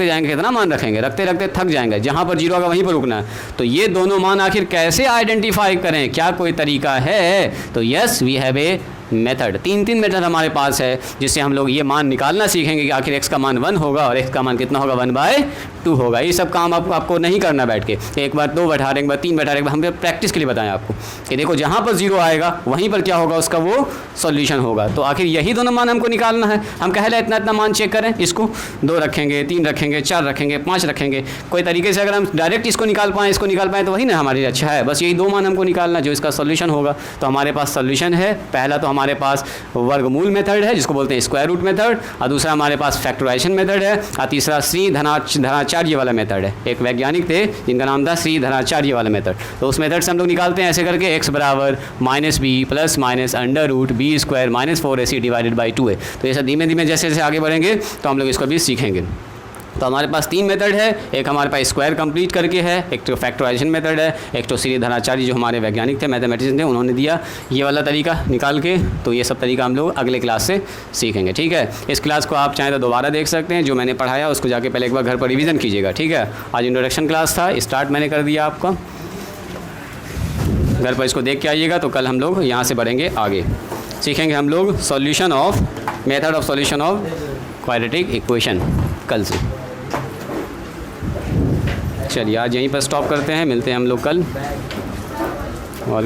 जाएंगे, कितना मान रखेंगे? रखते रखते थक जाएंगे। जहाँ पर 0 होगा वहीं पर रुकना है। तो ये दोनों मान आखिर कैसे आइडेंटिफाई करें? क्या कोई तरीका है? तो yes, we have a method. तीन मेथड हमारे पास है जिससे हम लोग ये मान निकालना सीखेंगे कि आखिर x का मान 1 होगा और x का मान कितना होगा 1/2 होगा। ये सब काम आपको नहीं करना बैठ के, एक बार 2 बैठा रहे, एक बार 3 बैठा रहे, हम प्रैक्टिस के लिए बताएं आपको कि देखो जहाँ पर 0 आएगा वहीं पर क्या होगा, उसका वो सॉल्यूशन होगा। तो आखिर यही दोनों मान हमको निकालना है। हम कह रहे हैं इतना मान चेक करें, इसको 2 रखेंगे, 3 रखेंगे, 4 रखेंगे, 5 रखेंगे। कोई तरीके से अगर हम डायरेक्ट इसको निकाल पाएँ तो वही ना हमारे लिए अच्छा है। बस यही 2 मान हमको निकालना जो इसका सॉल्यूशन होगा। तो हमारे पास सॉल्यूशन है। पहला तो हमारे पास वर्गमूल मेथड है जिसको बोलते हैं स्क्वायर रूट मेथड, और दूसरा हमारे पास फैक्टराइजेशन मेथड है, और तीसरा श्री धनाचार्य वाला मेथड है। एक वैज्ञानिक थे जिनका नाम था श्री धनाचार्य वाला मेथड। तो उस मेथड से हम लोग निकालते हैं ऐसे करके x बराबर -b plus minus under root b square minus 4ac divided by 2a। तो ये सब धीमे धीमे जैसे जैसे आगे बढ़ेंगे तो हम लोग इसको भी सीखेंगे। तो हमारे पास 3 मेथड है। एक हमारे पास स्क्वायर कंप्लीट करके है, एक तो फैक्टराइजेशन मेथड है, एक तो श्री धनाचार्य जो हमारे वैज्ञानिक थे, मैथमेटिशियन थे, उन्होंने दिया ये वाला तरीका निकाल के। तो ये सब तरीका हम लोग अगले क्लास से सीखेंगे। ठीक है, इस क्लास को आप चाहें तो दोबारा देख सकते हैं। जो मैंने पढ़ाया उसको जाके पहले एक बार घर पर रिवीजन कीजिएगा। ठीक है, आज इंट्रोडक्शन क्लास था, स्टार्ट मैंने कर दिया आपका। घर पर इसको देख के आइएगा तो कल हम लोग यहाँ से बढ़ेंगे आगे। सीखेंगे हम लोग solution of method of solution of quadratic equation कल से। चलिए आज यहीं पर स्टॉप करते हैं, मिलते हैं हम लोग कल। और